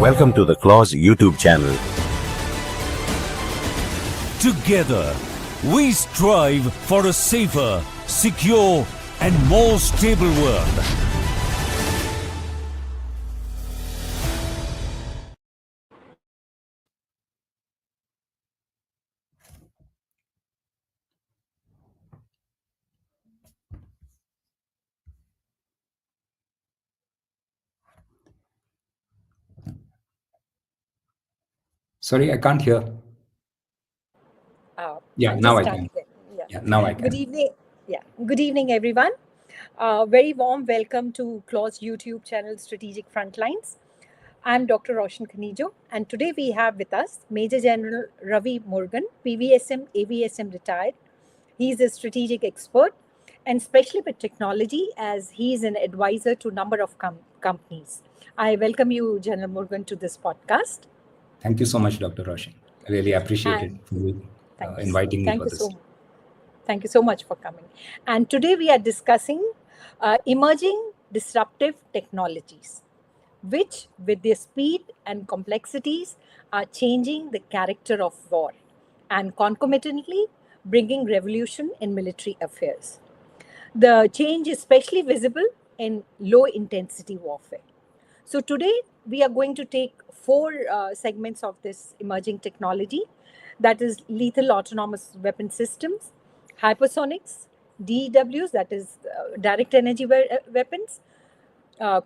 Welcome to the Clause YouTube channel. Together, we strive for a safer, secure, and more stable world. Sorry, I can't hear. Yeah, now I can. Yeah, now I can. Good evening. Good evening, everyone. Very warm welcome to Clause YouTube channel Strategic Frontlines. I'm Dr. Roshan Khanijo, and today we have with us Major General Ravi Murugan, PVSM, AVSM retired. He's a strategic expert and especially with technology, as he's an advisor to a number of companies. I welcome you, General Murugan, to this podcast. Thank you so much, Dr. Roshan. I really appreciate it for you inviting me for this. Thank you so much for coming. And today we are discussing emerging disruptive technologies, which with their speed and complexities are changing the character of war and concomitantly bringing revolution in military affairs. The change is especially visible in low intensity warfare. So today we are going to take four segments of this emerging technology, that is lethal autonomous weapon systems, hypersonics, DEWs, that is direct energy weapons,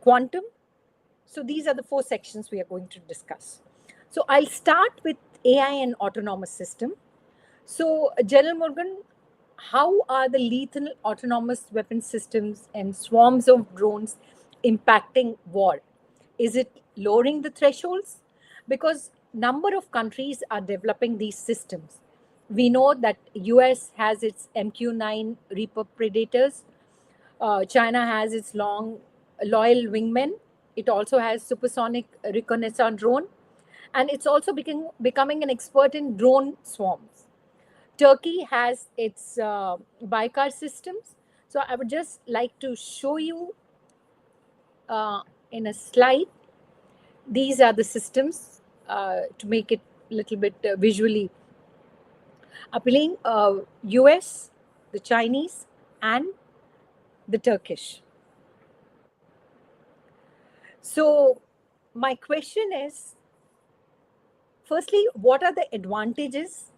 quantum. So these are the four sections we are going to discuss. So I'll start with AI and autonomous system. So General Murugan, how are the lethal autonomous weapon systems and swarms of drones impacting war? Is it lowering the thresholds? Because number of countries are developing these systems. We know that US has its MQ-9 Reaper Predators. China has its loyal wingmen. It also has supersonic reconnaissance drone. And it's also becoming an expert in drone swarms. Turkey has its Baykar systems. So I would just like to show you in a slide. These are the systems to make it a little bit visually appealing. US, the Chinese, and the Turkish. So my question is, firstly, what are the advantages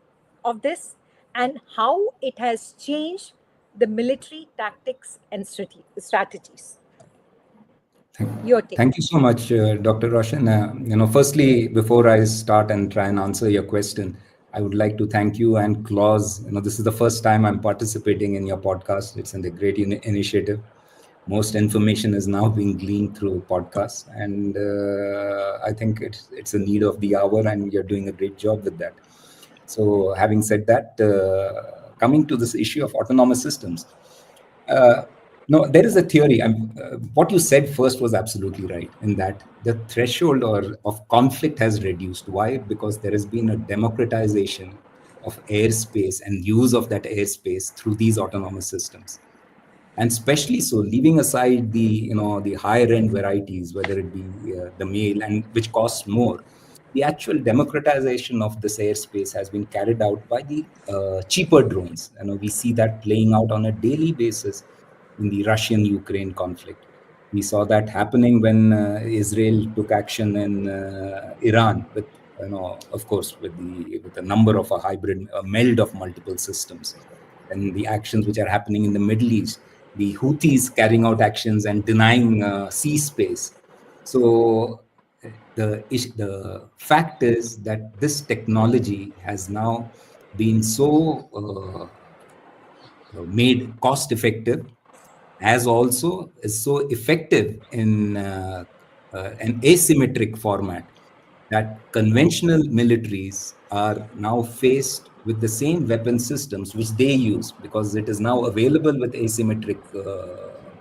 of this and how it has changed the military tactics and strategies? Your take. Thank you so much, Dr. Roshan. Firstly, before I start and try and answer your question, I would like to thank you and Clause. This is the first time I'm participating in your podcast. It's a great initiative. Most information is now being gleaned through podcasts, and I think it's a need of the hour, and you're doing a great job with that. So having said that, coming to this issue of autonomous systems, no, there is a theory. What you said first was absolutely right, in that the threshold of conflict has reduced. Why? Because there has been a democratization of airspace and use of that airspace through these autonomous systems. And especially so, leaving aside the higher end varieties, whether it be the male and which costs more, the actual democratization of this airspace has been carried out by the cheaper drones. We see that playing out on a daily basis in the Russian-Ukraine conflict. We saw that happening when Israel took action in Iran, with of course with a number of a hybrid meld of multiple systems, and the actions which are happening in the Middle East, the Houthis carrying out actions and denying sea space. So the fact is that this technology has now been so made cost effective, as also is so effective in an asymmetric format, that conventional militaries are now faced with the same weapon systems which they use, because it is now available with asymmetric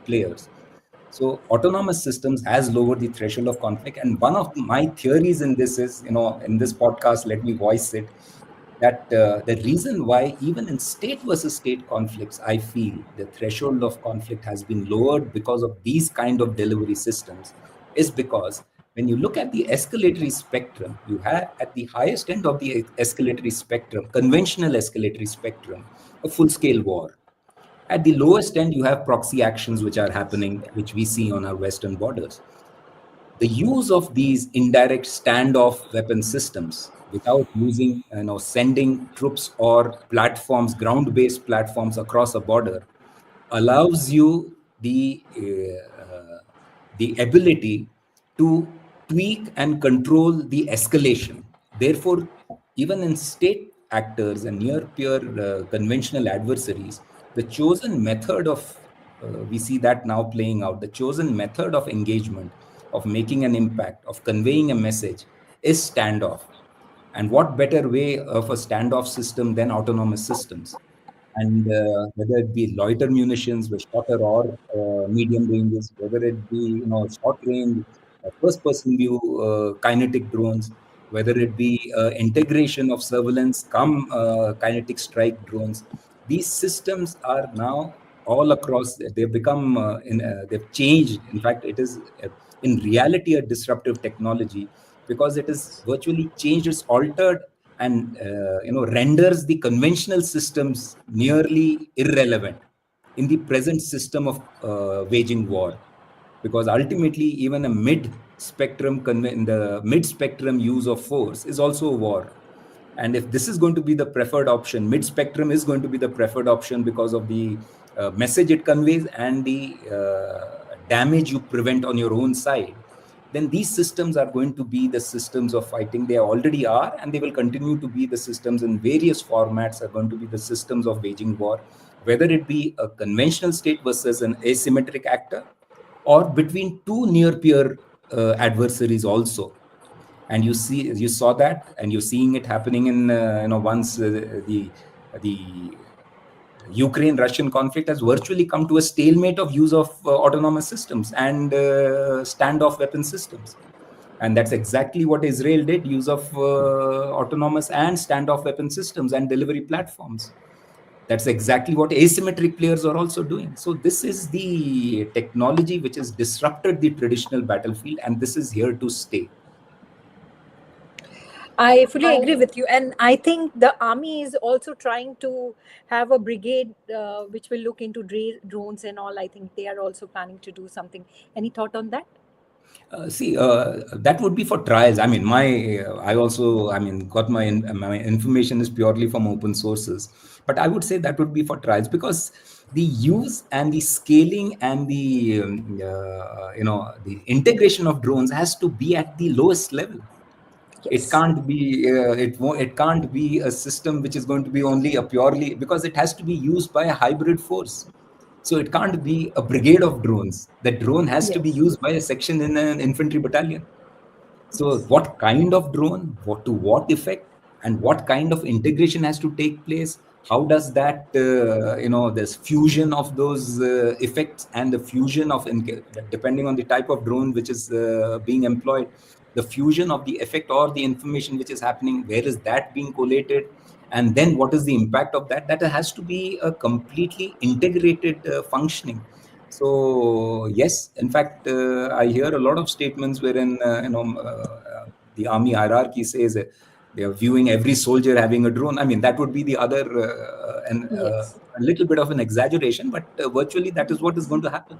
players. So autonomous systems has lowered the threshold of conflict. And one of my theories in this is, in this podcast, let me voice it, that the reason why even in state versus state conflicts, I feel the threshold of conflict has been lowered because of these kind of delivery systems, is because When you look at the escalatory spectrum, you have at the highest end of the escalatory spectrum, conventional escalatory spectrum, a full-scale war. At the lowest end, you have proxy actions which are happening, which we see on our Western borders. The use of these indirect standoff weapon systems without using, sending troops or platforms, ground-based platforms across a border, allows you the ability to tweak and control the escalation. Therefore, even in state actors and near peer conventional adversaries, the chosen method of we see that now playing out. The chosen method of engagement, of making an impact, of conveying a message, is standoff. And what better way of a standoff system than autonomous systems? And whether it be loiter munitions with shorter or medium ranges, whether it be short range, first person view kinetic drones, whether it be integration of surveillance come kinetic strike drones, these systems are now all across. They've become they've changed. In fact, it is in reality a disruptive technology, because it is virtually changed, it's altered, and renders the conventional systems nearly irrelevant in the present system of waging war. Because ultimately, even a the mid-spectrum use of force is also a war. And if this is going to be the preferred option, mid-spectrum is going to be the preferred option because of the message it conveys and the damage you prevent on your own side, then these systems are going to be the systems of fighting. They already are, and they will continue to be the systems in various formats, are going to be the systems of waging war, whether it be a conventional state versus an asymmetric actor, or between two near peer adversaries also. And you saw that, and you're seeing it happening in once the Ukraine-Russian conflict has virtually come to a stalemate of use of autonomous systems and standoff weapon systems. And that's exactly what Israel did, use of autonomous and standoff weapon systems and delivery platforms. That's exactly what asymmetric players are also doing. So this is the technology which has disrupted the traditional battlefield, and this is here to stay. I fully agree with you. And I think the army is also trying to have a brigade which will look into drones and all. I think they are also planning to do something. Any thought on that? That would be for trials. I mean, got my information is purely from open sources, but I would say that would be for trials, because the use and the scaling and the the integration of drones has to be at the lowest level. Yes. It can't be it can't be a system which is going to be only a purely, because it has to be used by a hybrid force. So it can't be a brigade of drones. The drone has to be used by a section in an infantry battalion. So what kind of drone, to what effect, and what kind of integration has to take place? How does that, this fusion of those effects and the fusion of, depending on the type of drone which is being employed, the fusion of the effect or the information which is happening, where is that being collated? And then what is the impact of that? That has to be a completely integrated functioning. So yes, in fact, I hear a lot of statements wherein the army hierarchy says they are viewing every soldier having a drone. I mean, that would be the other a little bit of an exaggeration, but virtually that is what is going to happen,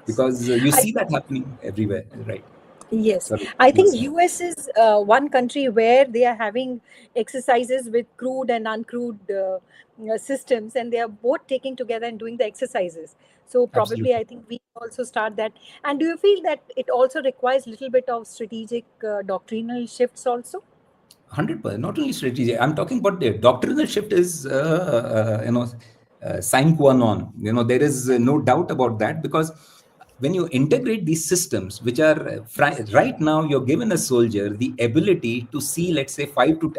because you see that happening everywhere, right? Yes, Sorry. I think US is one country where they are having exercises with crewed and uncrewed systems, and they are both taking together and doing the exercises. So probably, Absolutely. I think we also start that. And do you feel that it also requires a little bit of strategic doctrinal shifts also? 100%. Not only strategy. I'm talking about the doctrinal shift is sine qua non. There is no doubt about that, because when you integrate these systems, which are right now, you're given a soldier the ability to see, let's say,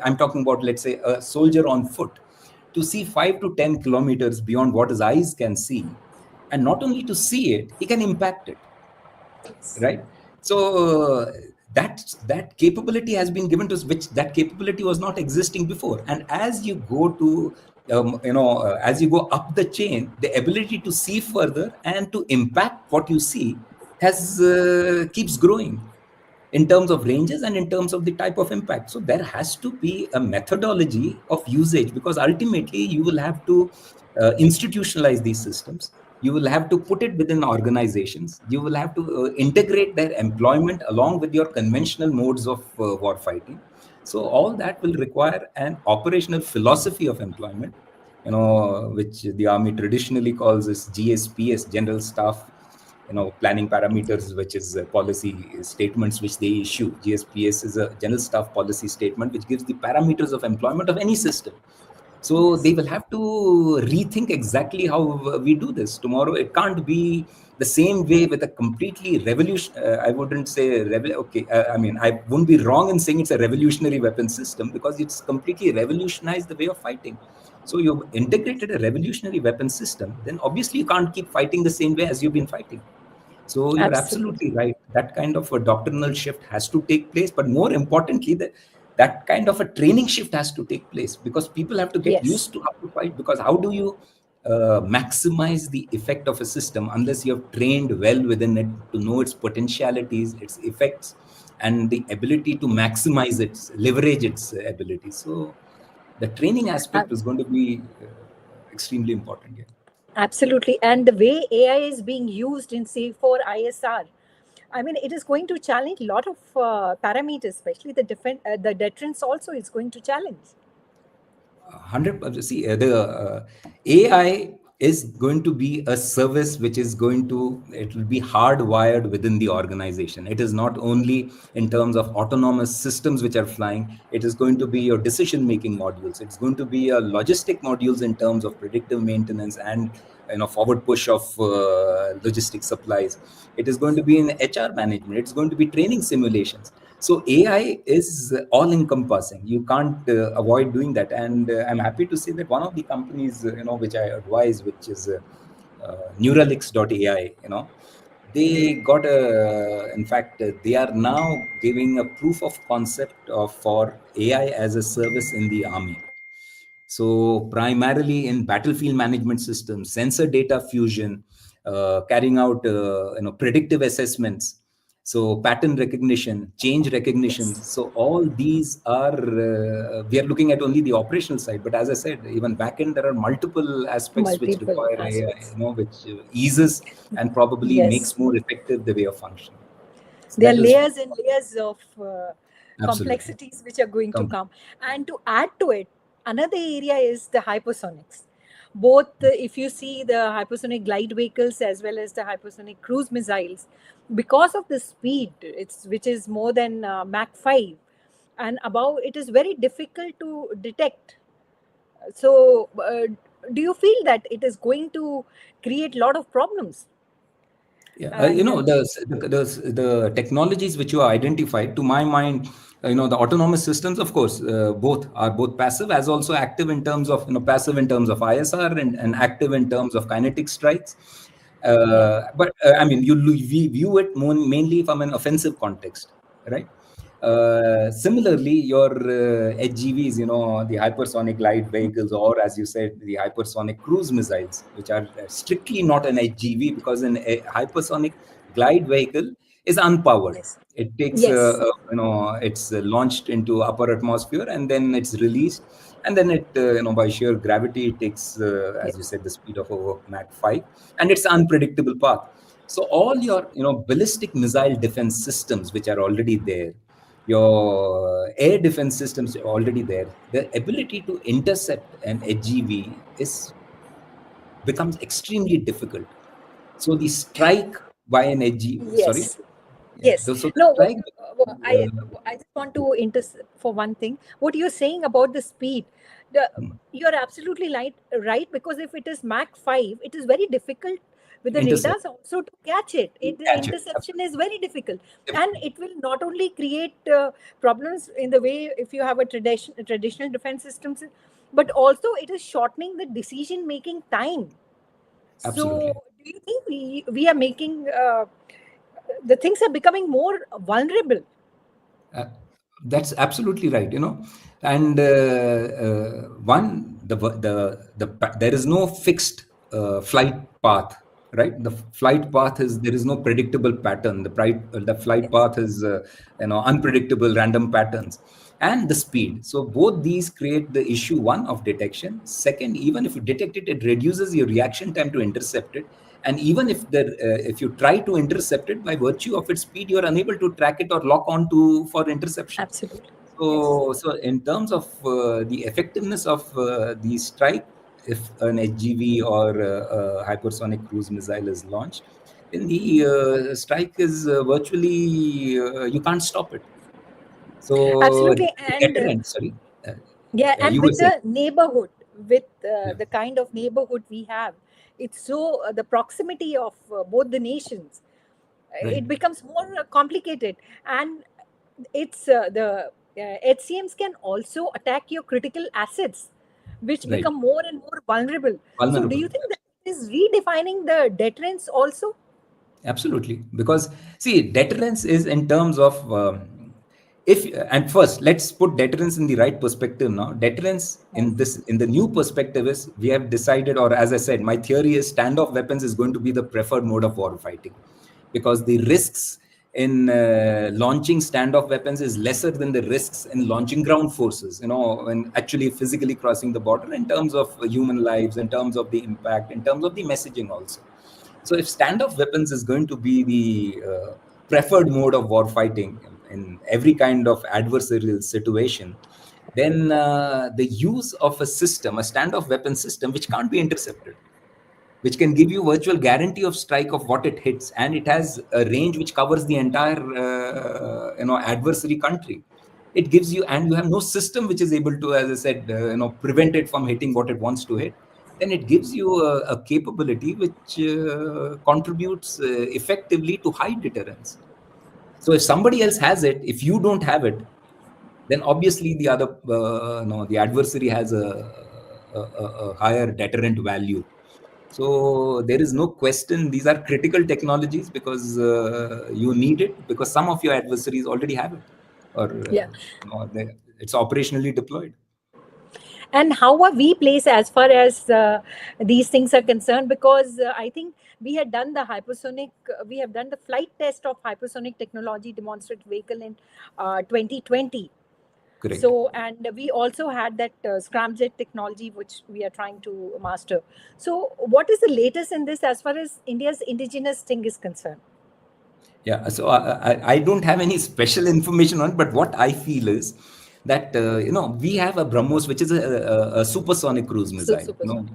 I'm talking about, let's say, a soldier on foot, to see 5 to 10 kilometers beyond what his eyes can see. And not only to see it, he can impact it. Right. So that capability has been given to us, which that capability was not existing before. And as you go to as you go up the chain, the ability to see further and to impact what you see has keeps growing. in terms of ranges and in terms of the type of impact. So there has to be a methodology of usage, because ultimately you will have to institutionalize these systems. You will have to put it within organizations. You will have to integrate their employment along with your conventional modes of war fighting. So all that will require an operational philosophy of employment, which the army traditionally calls as GSPS, General Staff planning parameters, which is policy statements which they issue. GSPS is a general staff policy statement which gives the parameters of employment of any system. So they will have to rethink exactly how we do this tomorrow. It can't be the same way with a completely revolution. I wouldn't say I wouldn't be wrong in saying it's a revolutionary weapon system, because it's completely revolutionized the way of fighting. So you've integrated a revolutionary weapon system, then obviously you can't keep fighting the same way as you've been fighting. So you're absolutely right. That kind of a doctrinal shift has to take place. But more importantly, that kind of a training shift has to take place, because people have to get used to how to fight. Because how do you maximize the effect of a system unless you have trained well within it to know its potentialities, its effects, and the ability to maximize its, leverage its abilities. So the training aspect is going to be extremely important here. Absolutely. And the way AI is being used in, say, for ISR, I mean, it is going to challenge a lot of parameters, especially the deterrence also is going to challenge. 100%. See, the AI is going to be a service which is it will be hardwired within the organization. It is not only in terms of autonomous systems which are flying, it is going to be your decision-making modules. It's going to be your logistic modules in terms of predictive maintenance and forward push of logistic supplies. It is going to be in HR management. It's going to be training simulations. So AI is all encompassing. You can't avoid doing that. And I'm happy to say that one of the companies, which I advise, which is Neuralix.ai, they got in fact, they are now giving a proof of concept for AI as a service in the army. So primarily in battlefield management systems, sensor data fusion, carrying out predictive assessments, so pattern recognition, change recognition. So all these are we are looking at only the operational side, but as I said, even backend there are multiple aspects which require AI, which eases and probably makes more effective the way of functioning. So there are layers and layers of complexities which are going to come. And to add to it, another area is the hypersonics. Both, if you see the hypersonic glide vehicles as well as the hypersonic cruise missiles, because of the speed, which is more than Mach 5 and above, it is very difficult to detect. So, do you feel that it is going to create a lot of problems? Yeah, the technologies which you identified, to my mind, the autonomous systems, of course, both passive as also active in terms of passive in terms of ISR and active in terms of kinetic strikes. But I mean, we view it mainly from an offensive context, right? Similarly, your HGVs, the hypersonic glide vehicles, or as you said, the hypersonic cruise missiles, which are strictly not an HGV, because an hypersonic glide vehicle is unpowered. It takes, it's launched into upper atmosphere and then it's released. And then it, by sheer gravity, it takes, as you said, the speed of over Mach 5, and it's unpredictable path. So all your, ballistic missile defense systems, which are already there, your air defense systems are already there. The ability to intercept an HGV becomes extremely difficult. So the strike by an HGV, sorry. Yes. So no, I just want to intercept for one thing. What you're saying about the speed, you're absolutely right, because if it is Mach 5, it is very difficult with the radars also to catch it. The interception is very difficult. And it will not only create problems in the way if you have a traditional defense systems, but also it is shortening the decision-making time. Absolutely. So do you think we are making... the things are becoming more vulnerable? That's absolutely right. And one, there is no fixed flight path right? The flight path is, there is no predictable pattern. The flight path is unpredictable random patterns, and the speed. So both these create the issue, one, of detection. Second, even if you detect it, it reduces your reaction time to intercept it. And even if you try to intercept it, by virtue of its speed, you are unable to track it or lock on to for interception. Absolutely. So in terms of the effectiveness of the strike, if an HGV or a hypersonic cruise missile is launched, then the strike is virtually, you can't stop it. So Absolutely. And deterrent, sorry. yeah, and You were with saying. the neighborhood, with Yeah, the kind of neighborhood we have, it's so the proximity of both the nations, right, it becomes more complicated. And it's the HCMs can also attack your critical assets, which right. become more and more vulnerable. So do Vulnerable. you think that it is redefining the deterrence also? Absolutely, because see, deterrence is in terms of if and first let's put deterrence in the right perspective now. Deterrence Yes. in the new perspective is, we have decided, or as I said, my theory is standoff weapons is going to be the preferred mode of war fighting, because the risks in launching standoff weapons is lesser than the risks in launching ground forces, and actually physically crossing the border, in terms of human lives, in terms of the impact, in terms of the messaging also. So if standoff weapons is going to be the preferred mode of war fighting in every kind of adversarial situation, then the use of a system, a standoff weapon system, which can't be intercepted, which can give you virtual guarantee of strike of what it hits, and it has a range which covers the entire adversary country. It gives you, and you have no system which is able to, as I said, prevent it from hitting what it wants to hit. Then it gives you a capability which contributes effectively to high deterrence. So if somebody else has it, if you don't have it, then obviously the other no the adversary has a higher deterrent value. So there is no question, these are critical technologies, because you need it, because some of your adversaries already have it, or Yeah. it's operationally deployed. And how are we placed as far as these things are concerned? Because I think we had done the hypersonic, we have done the flight test of hypersonic technology demonstrated vehicle in 2020. Correct. So, and we also had that scramjet technology, which we are trying to master. So, what is the latest in this as far as India's indigenous thing is concerned? Yeah, so I don't have any special information on it, but what I feel is that we have a BrahMos, which is a supersonic cruise So, missile, supersonic.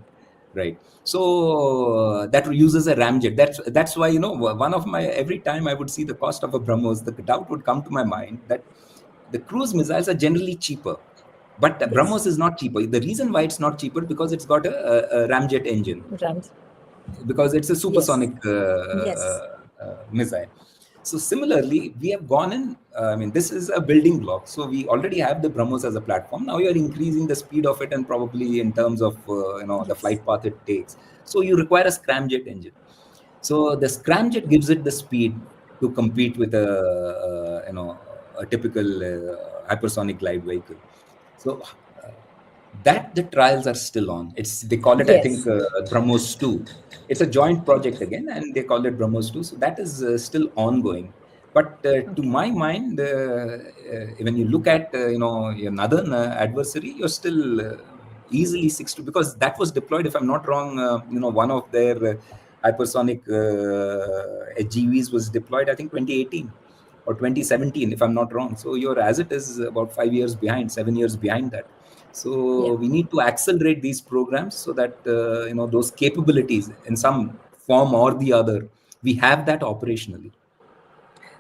right? So that uses a ramjet. That's why, one of my, every time I would see the cost of a BrahMos, the doubt would come to my mind that the cruise missiles are generally cheaper, but Yes. BrahMos is not cheaper. The reason why it's not cheaper, because it's got a ramjet engine, Rams. because it's a Yes. supersonic Yes. missile. So similarly, we have gone in. This is a building block. So we already have the BrahMos as a platform. Now you are increasing the speed of it, and probably in terms of the Yes. flight path it takes. So you require a scramjet engine. So the scramjet gives it the speed to compete with a typical hypersonic glide vehicle. So that the trials are still on. They call it, I think, Yes. BrahMos 2. It's a joint project again, and they call it BrahMos 2. So that is still ongoing. But to Okay. my mind, when you look at your northern adversary, you're still easily 6 to, because that was deployed, if I'm not wrong, one of their hypersonic HGVs was deployed, I think 2018 or 2017, if I'm not wrong. So you're, as it is, about 5 years behind, 7 years behind that. Yeah. So we need to accelerate these programs, so that those capabilities, in some form or the other, we have that operationally.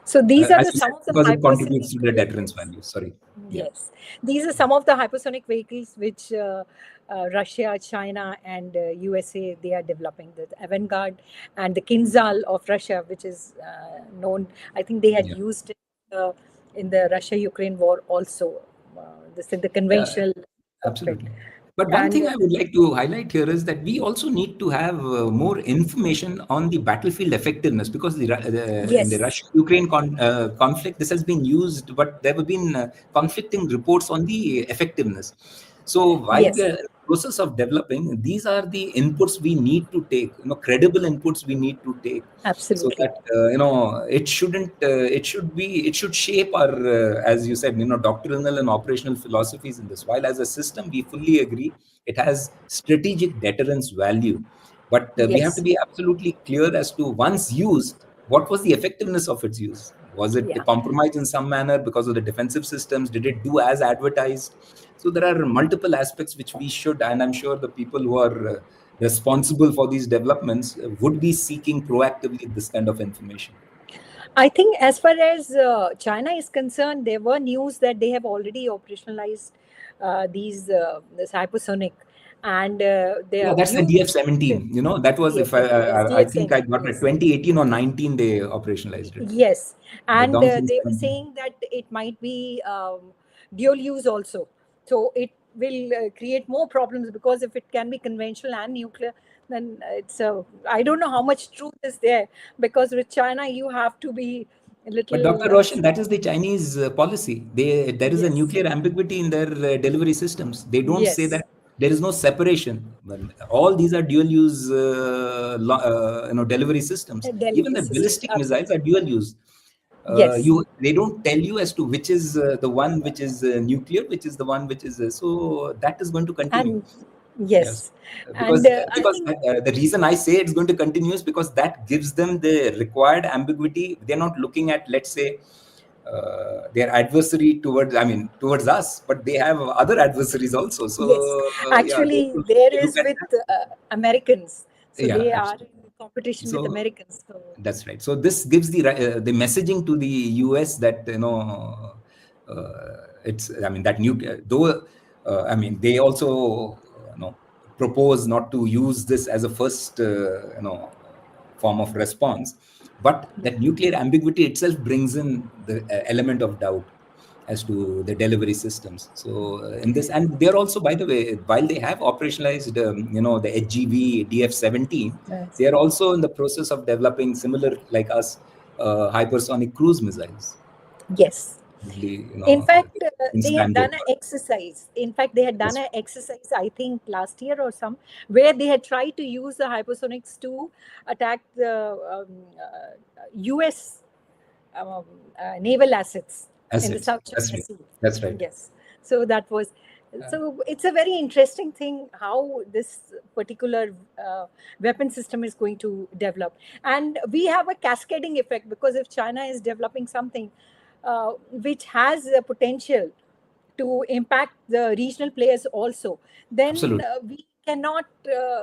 So these are As the you some said, of the because it hypersonic contributes to the deterrence vehicles. value. Sorry. Yeah. Yes, these are some of the hypersonic vehicles which Russia, China, and USA, they are developing. The Avangard and the Kinzhal of Russia, which is known. I think they had Yeah. used it in the Russia-Ukraine war also. This is the Yeah. conventional cockpit. Absolutely. But one And thing I would like to highlight here is that we also need to have more information on the battlefield effectiveness, because in the yes, Russia-Ukraine conflict, this has been used, but there have been conflicting reports on the effectiveness. So while we yes, are process of developing, these are the inputs we need to take, credible inputs we need to take. So Absolutely. that, it it should shape our, as you said, doctrinal and operational philosophies in this. While as a system, we fully agree it has strategic deterrence value. But we have to Yes. be absolutely clear as to, once used, what was the effectiveness of its use? Was it Yeah. compromised in some manner because of the defensive systems? Did it do as advertised? So there are multiple aspects which we should, and I'm sure the people who are responsible for these developments would be seeking proactively this kind of information. I think as far as China is concerned, there were news that they have already operationalized this hypersonic, and they Yeah, are that's the viewed. DF-17. That was, Yes, if I think I SDF-17, got it, yes. 2018 or 19, they operationalized it. Yes, The and Dongfeng they were 17. saying that it might be dual use also. So it will create more problems, because if it can be conventional and nuclear, then it's I don't know how much truth is there, because with China you have to be a But little Dr. Roshan, that is the Chinese policy. There is a yes, nuclear ambiguity in their delivery systems. They don't say yes, that there is no separation. Well, all these are dual use, delivery systems. Even delivery the systems, ballistic missiles are absolutely. dual use. Yes, They don't tell you as to which is the one which is nuclear, which is the one which is so that is going to continue. and Yes, yes, and because I think the reason I say it's going to continue is because that gives them the required ambiguity. They're not looking at, let's say, their adversary towards us, but they have other adversaries also. So yes, yeah, actually there they look is at with that. Americans, so Yeah, they are absolutely. in competition with So Americans. So that's right. So this gives the messaging to the US that it's, that nuclear, though they also propose not to use this as a first form of response, but that nuclear ambiguity itself brings in the element of doubt as to the delivery systems. So in this, and they're also, by the way, while they have operationalized the HGV DF-17, yes, they are also in the process of developing, similar like us, hypersonic cruise missiles. yes. Probably, In fact, in they had standard. done an exercise. In fact, they had done Yes, an exercise, I think, last year or some, where they had tried to use the hypersonics to attack the US um, naval assets in the assets. South That's China right. Sea. That's right. Yes. So that was. So it's a very interesting thing how this particular weapon system is going to develop, and we have a cascading effect, because if China is developing something which has a potential to impact the regional players also, then Absolutely. we cannot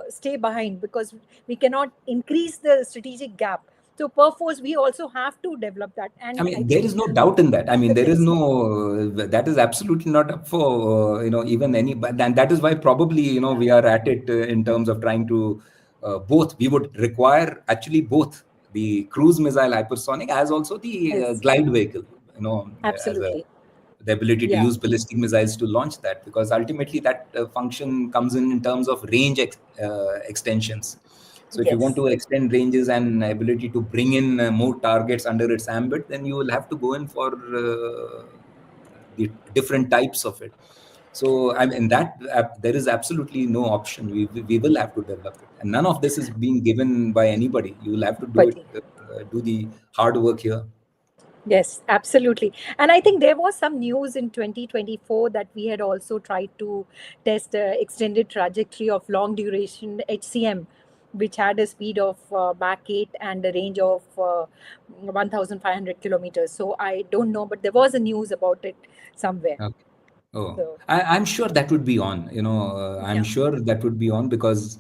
stay behind, because we cannot increase the strategic gap. So perforce we also have to develop that, and I There think is no doubt in that. There is yes, no, that is absolutely not up for, even any, and that is why probably, we are at it in terms of trying to both. We would require actually both the cruise missile hypersonic as also the yes, glide vehicle, as a, absolutely, the ability to yeah, use ballistic missiles to launch that, because ultimately that function comes in terms of range extensions. So if you want yes, to extend ranges and ability to bring in more targets under its ambit, then you will have to go in for the different types of it. So that there is absolutely no option. We will have to develop it, and none of this is being given by anybody. You will have to do but it, do the hard work here. yes, absolutely. And I think there was some news in 2024 that we had also tried to test extended trajectory of long duration HCM, which had a speed of Mach 8 and a range of 1,500 kilometers. So I don't know, but there was a news about it somewhere. Okay. Oh, So, I'm sure that would be on. I'm yeah, sure that would be on, because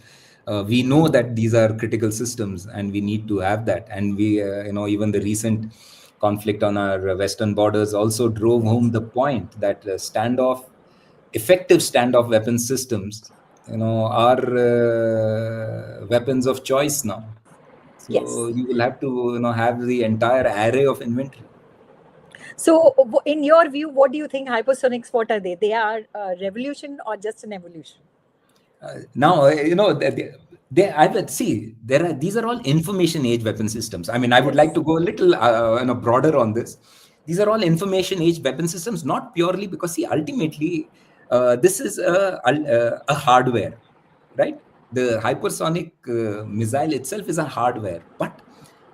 we know that these are critical systems, and we need to have that. And we, even the recent conflict on our western borders also drove home the point that effective standoff weapon systems, are weapons of choice now. So yes. you will have to, have the entire array of inventory. So, in your view, what do you think hypersonics, what are they? They are a revolution or just an evolution? Now, I would see there are, these are all information age weapon systems. I would like Yes. to go a little broader on this. These are all information age weapon systems, not purely because, see, ultimately this is a hardware, right? The hypersonic missile itself is a hardware, but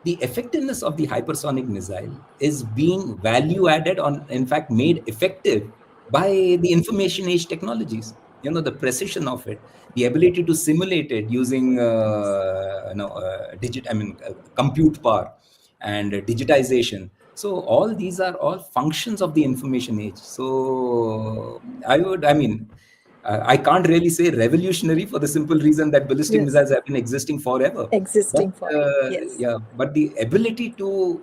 the effectiveness of the hypersonic missile is being value added on, in fact, made effective by the information age technologies. The precision of it, the ability to simulate it using compute power and digitization. So all these are all functions of the information age. So I can't really say revolutionary for the simple reason that ballistic missiles have been existing forever. But the ability to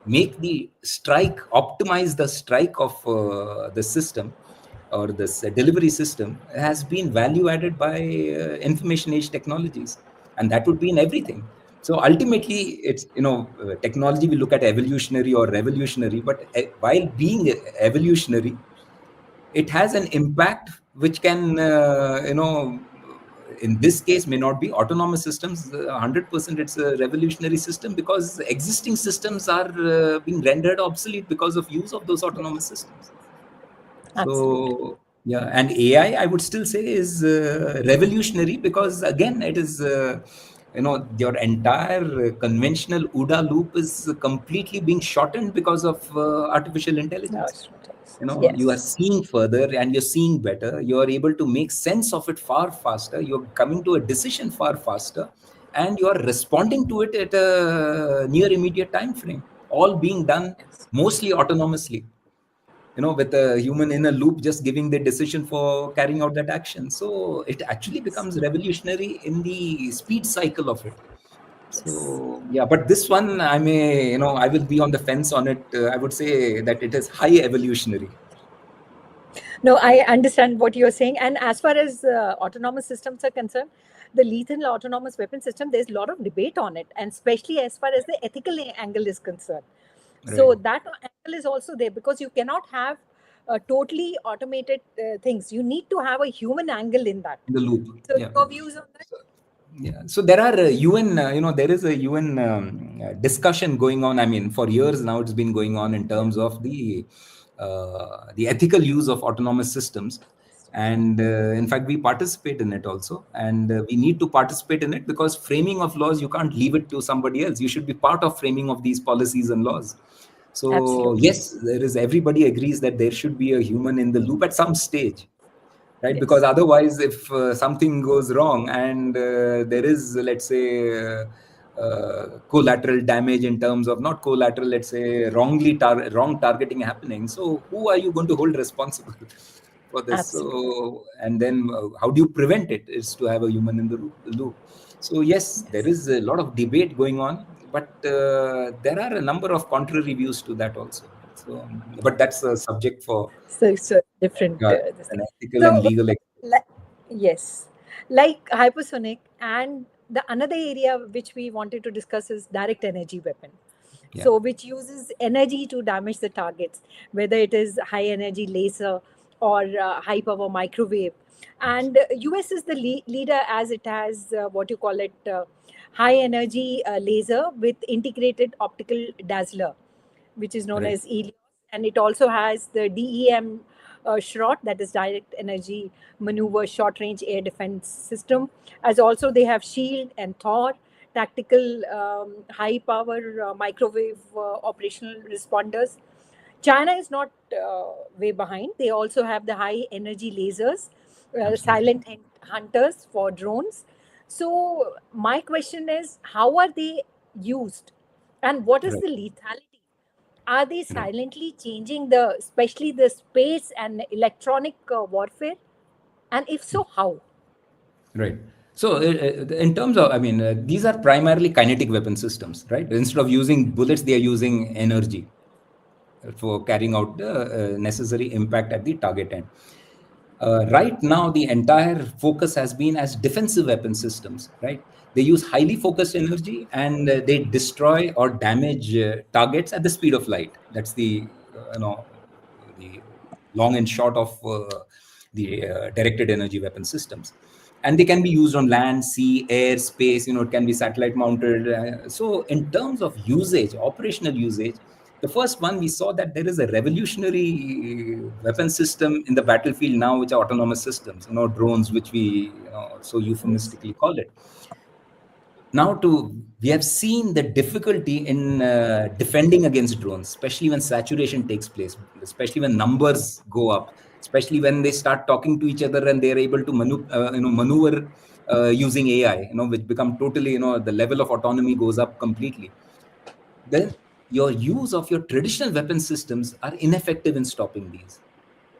make the strike, optimize the strike of the system or this delivery system has been value added by information age technologies, and that would be in everything. So ultimately, it's technology we look at evolutionary or revolutionary, but while being evolutionary, it has an impact which can in this case may not be autonomous systems 100%. It's a revolutionary system because existing systems are being rendered obsolete because of use of those autonomous systems. Absolutely. So yeah, and AI I would still say is revolutionary because again it is your entire conventional OODA loop is completely being shortened because of artificial intelligence. You are seeing further and you're seeing better. You are able to make sense of it far faster. You're coming to a decision far faster, and you are responding to it at a near immediate time frame, all being done mostly autonomously, with a human in a loop just giving the decision for carrying out that action. So it actually becomes revolutionary in the speed cycle of it. So yeah, but this one I will be on the fence on it. I would say that it is high evolutionary. No, I understand what you're saying. And as far as autonomous systems are concerned, the lethal autonomous weapon system, there's a lot of debate on it, and especially as far as the ethical angle is concerned. Right. So that angle is also there because you cannot have totally automated things. You need to have a human angle in that. The loop. So your views on that? So there are UN, there is a UN discussion going on. For years now, it's been going on in terms of the ethical use of autonomous systems. And in fact, we participate in it also. And we need to participate in it because framing of laws, you can't leave it to somebody else. You should be part of framing of these policies and laws. So absolutely. Yes, everybody agrees that there should be a human in the loop at some stage. Right, yes. Because otherwise, if something goes wrong and there is, let's say, collateral damage in terms of not collateral, let's say, wrong targeting happening. So who are you going to hold responsible for this? Absolutely. So, and then how do you prevent it? Is to have a human in the loop. So yes, there is a lot of debate going on, but there are a number of contrary views to that also. So, but that's a subject for so different an ethical and legal. Yes, like hypersonic, and the another area which we wanted to discuss is direct energy weapon. Yeah. So which uses energy to damage the targets, whether it is high energy laser or high power microwave. And US is the leader as it has what you call it high energy laser with integrated optical dazzler, which is known as EDTs, and it also has the DEM SHROT, that is direct energy maneuver short range air defense system, as also they have SHIELD and Thor, tactical high power microwave operational responders. China is not way behind. They also have the high energy lasers, silent hunters for drones. So my question is, how are they used, and what is the lethality? Are they silently changing especially the space and electronic warfare? And if so, how? Right. So in terms of, these are primarily kinetic weapon systems, right? Instead of using bullets, they are using energy for carrying out the necessary impact at the target end. Right now, the entire focus has been as defensive weapon systems, right? They use highly focused energy and they destroy or damage targets at the speed of light. That's the long and short of the directed energy weapon systems. And they can be used on land, sea, air, space. It can be satellite mounted. So in terms of usage, operational usage, The first one, we saw that there is a revolutionary weapon system in the battlefield now, which are autonomous systems, drones, which we so euphemistically call it. Now, we have seen the difficulty in defending against drones, especially when saturation takes place, especially when numbers go up, especially when they start talking to each other and they're able to maneuver using AI, which become totally, the level of autonomy goes up completely. Then your use of your traditional weapon systems are ineffective in stopping these.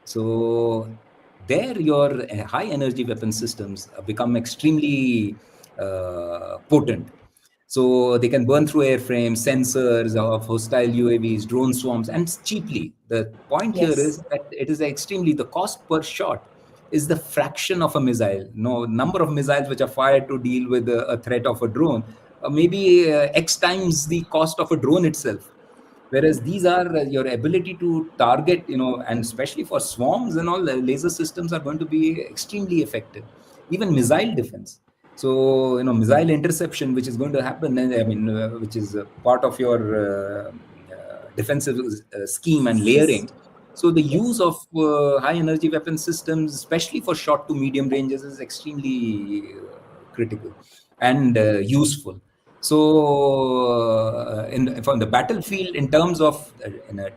So there, your high energy weapon systems become extremely potent. So they can burn through airframes, sensors of hostile UAVs, drone swarms, and cheaply. The point here is that it is extremely, the cost per shot is the fraction of a missile. Number of missiles which are fired to deal with a threat of a drone, maybe X times the cost of a drone itself. Whereas these are your ability to target, and especially for swarms and all, laser systems are going to be extremely effective. Even missile defense. So, missile interception, which is going to happen, which is part of your defensive scheme and layering. So the use of high energy weapon systems, especially for short to medium ranges, is extremely critical and useful. So, from the battlefield, in terms of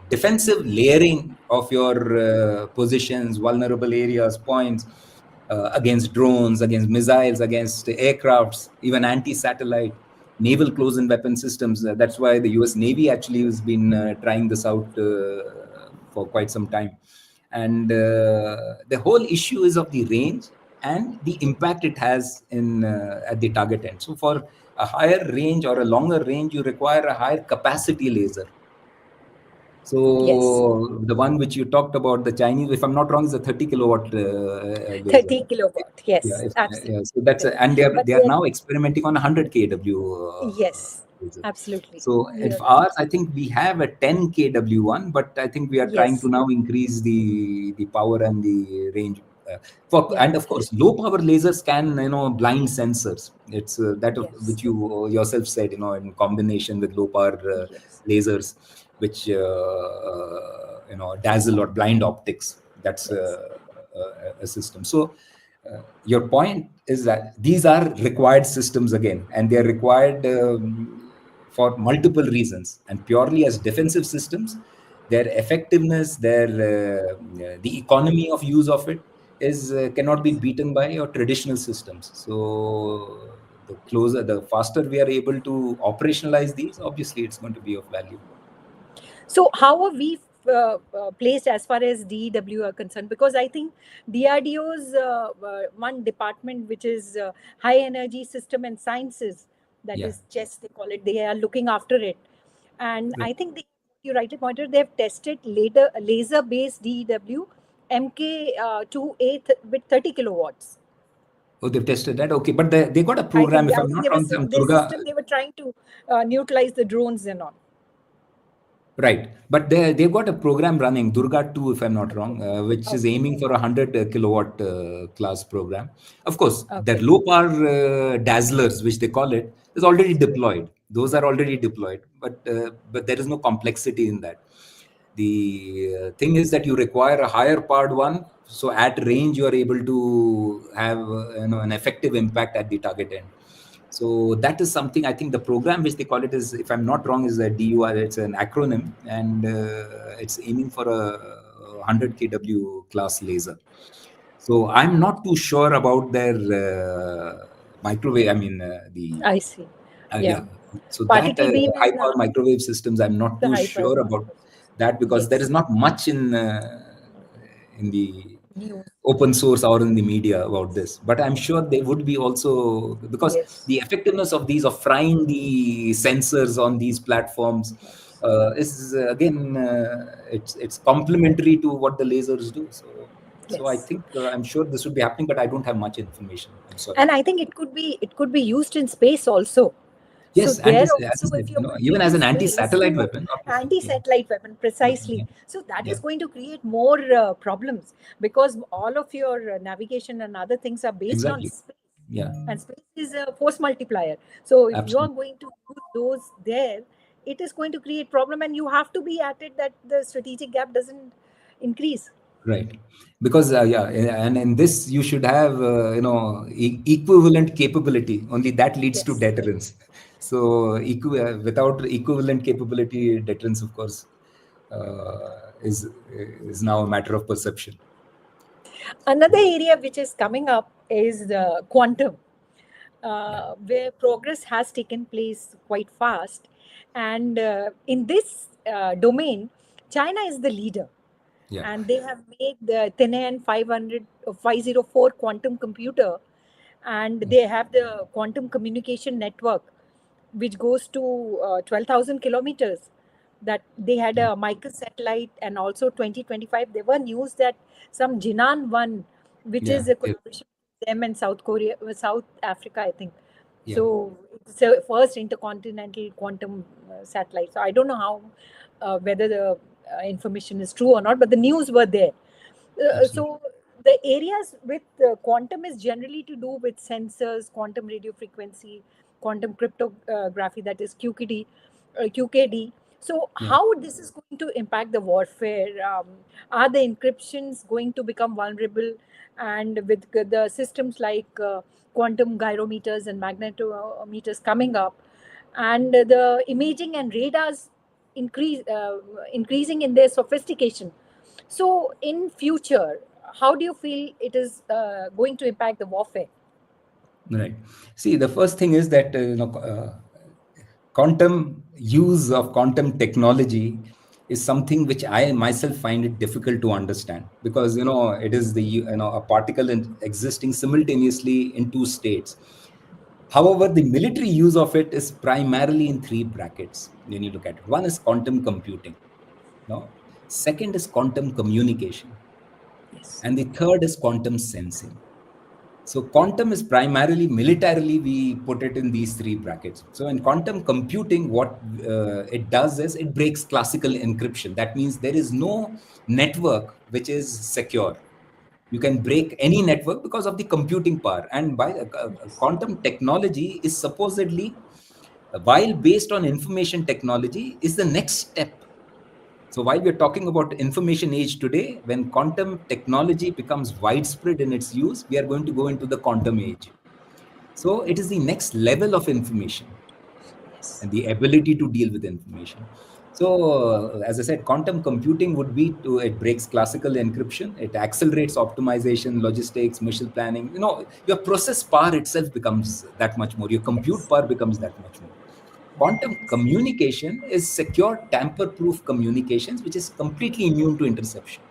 defensive layering of your positions, vulnerable areas, points, against drones, against missiles, against aircrafts, even anti-satellite, naval close-in weapon systems. That's why the US Navy actually has been trying this out for quite some time. And the whole issue is of the range and the impact it has at the target end. So for a higher range or a longer range, you require a higher capacity laser. So the one which you talked about, the Chinese, if I'm not wrong, is a 30 kilowatt laser. 30 kilowatt, yes, absolutely. Yeah, so that's and they are now experimenting on 100 kW. Yes, laser. absolutely. So if ours, I think we have a 10 kW one, but I think we are trying to now increase the power and the range. And of course, low power lasers can blind sensors. It's which you yourself said, in combination with low power lasers, which dazzle or blind optics. That's a system. So your point is that these are required systems again, and they are required for multiple reasons, and purely as defensive systems, their effectiveness, the economy of use of it is cannot be beaten by your traditional systems. So the faster we are able to operationalize these, obviously it's going to be of value. So how are we placed as far as DEW are concerned? Because I think DRDO's one department, which is high energy system and sciences, that is CHESS, they call it, they are looking after it. And I think you rightly pointed, they have tested laser based DEW MK28 with 30 kilowatts. Oh, they've tested that. Okay, but they got a program. If I'm not wrong, system, they were trying to neutralize the drones and all. Right, but they've got a program running, Durga 2, if I'm not wrong, which is aiming for 100 kilowatt class program. Of course, their low power dazzlers, which they call it, is already deployed. Those are already deployed, but there is no complexity in that. The thing is that you require a higher powered one, so at range you are able to have an effective impact at the target end. So that is something, I think the program which they call it is, if I'm not wrong, is a DUR. It's an acronym, and it's aiming for a 100 kW class laser. So I'm not too sure about their microwave. I see. So that high power microwave systems, I'm not too sure about that, because there is not much in the open source or in the media about this, but I'm sure they would be also, because the effectiveness of these, of frying the sensors on these platforms is again it's complementary to what the lasers do. So I think I'm sure this would be happening, but I don't have much information. I'm sorry. And I think it could be used in space also. Yes, so even as an anti-satellite weapon. Anti-satellite weapon, precisely. So that is going to create more problems, because all of your navigation and other things are based on space. Yeah. And space is a force multiplier. So if you are going to use those there, it is going to create problem, and you have to be at it that the strategic gap doesn't increase. Right. Because and in this you should have equivalent capability. Only that leads to Yes. deterrence. So without equivalent capability, deterrence, of course, is now a matter of perception. Another area which is coming up is the quantum, where progress has taken place quite fast. And in this domain, China is the leader. Yeah. And they have made the Tian 504 quantum computer, and they have the quantum communication network, which goes to 12,000 kilometers. That they had a micro satellite, and also 2025 there were news that some Jinan 1, which Yeah. is a collaboration with them and South Korea, South Africa, I think. Yeah. So it's the first intercontinental quantum satellite. So I don't know how whether the information is true or not, but the news were there. So the areas with quantum is generally to do with sensors, quantum radio frequency, quantum cryptography, that is QKD. So how this is going to impact the warfare? Are the encryptions going to become vulnerable? And with the systems like quantum gyrometers and magnetometers coming up, and the imaging and radars increasing in their sophistication. So in future, how do you feel it is going to impact the warfare? Right. See, the first thing is that quantum use of quantum technology is something which I myself find it difficult to understand, because it is a particle existing simultaneously in two states. However, the military use of it is primarily in three brackets when you look at it. One is quantum computing. No. Second is quantum communication. Yes. And the third is quantum sensing. So quantum is primarily militarily, we put it in these three brackets. So in quantum computing, what it does is it breaks classical encryption. That means there is no network which is secure. You can break any network because of the computing power. And by quantum technology is supposedly, while based on information technology, is the next step. So while we're talking about information age today, when quantum technology becomes widespread in its use, we are going to go into the quantum age. So it is the next level of information and the ability to deal with information. So as I said, quantum computing would be it breaks classical encryption, it accelerates optimization, logistics, mission planning. Your process power itself becomes that much more. Your compute power becomes that much more. Quantum communication is secure, tamper-proof communications, which is completely immune to interception.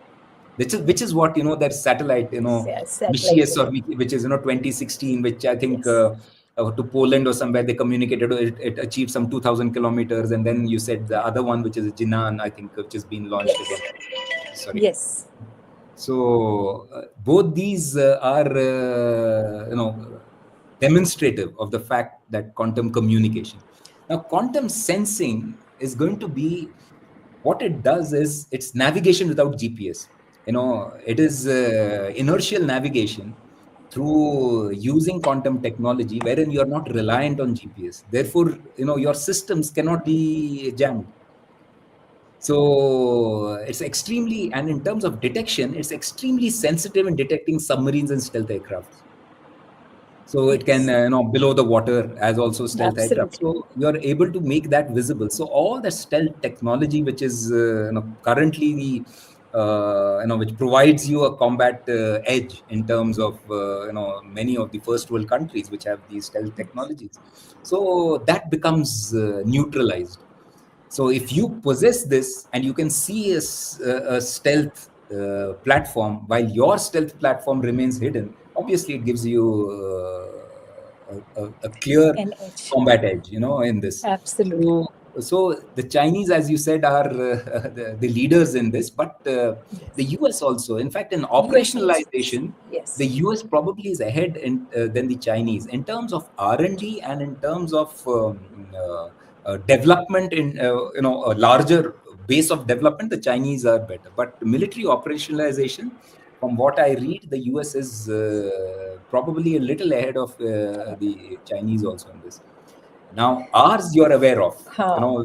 Which is what that satellite, Mischius, or which is 2016, which I think to Poland or somewhere they communicated. It achieved some 2,000 kilometers, and then you said the other one, which is Jinan, I think, which has been launched again. Sorry. Yes. So both these are demonstrative of the fact that quantum communication. Now, quantum sensing is going to be, what it does is it's navigation without GPS. It is inertial navigation through using quantum technology, wherein you are not reliant on GPS. Therefore, your systems cannot be jammed. So it's extremely, and in terms of detection, it's extremely sensitive in detecting submarines and stealth aircraft. So it can, below the water as also stealth aircraft. So you're able to make that visible. So all the stealth technology, which is currently the, which provides you a combat edge in terms of, many of the first world countries which have these stealth technologies. So that becomes neutralized. So if you possess this and you can see a stealth platform while your stealth platform remains hidden, obviously it gives you a clear combat edge, in this. Absolutely. So the Chinese, as you said, are the leaders in this, but the US also. In fact, in operationalization, the US probably is ahead than the Chinese in terms of R&D and in terms of development in a larger base of development. The Chinese are better, but military operationalization, from what I read, the US is probably a little ahead of the Chinese also in this. Now, ours you're aware of. Huh.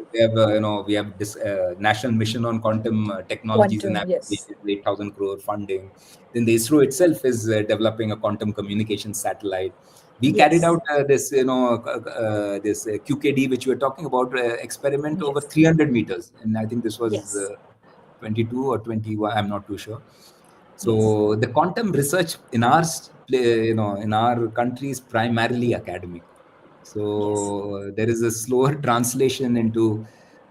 We have this national mission on quantum technologies and Quantum, yes. applications, 8,000 crore funding. Then the ISRO itself is developing a quantum communication satellite. We carried Yes. out this QKD, which you were talking about, experiment over Yes. 300 meters, and I think this was Yes. 22 or 21. I'm not too sure. Yes. So the quantum research in in our country is primarily academic. Yes. So there is a slower translation into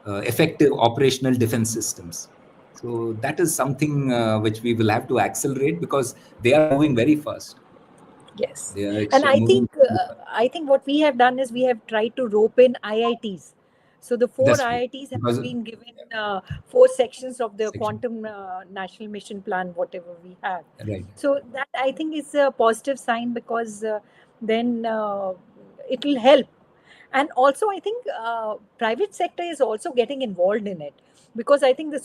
effective operational defense systems. So that is something which we will have to accelerate because they are moving very fast. Yes. They are And moving. I think what we have done is we have tried to rope in IITs. So the four That's right. IITs have Because been given four sections of the section, quantum national mission plan, whatever we have. right. So that I think is a positive sign, because then it will help. And also I think private sector is also getting involved in it, because I think the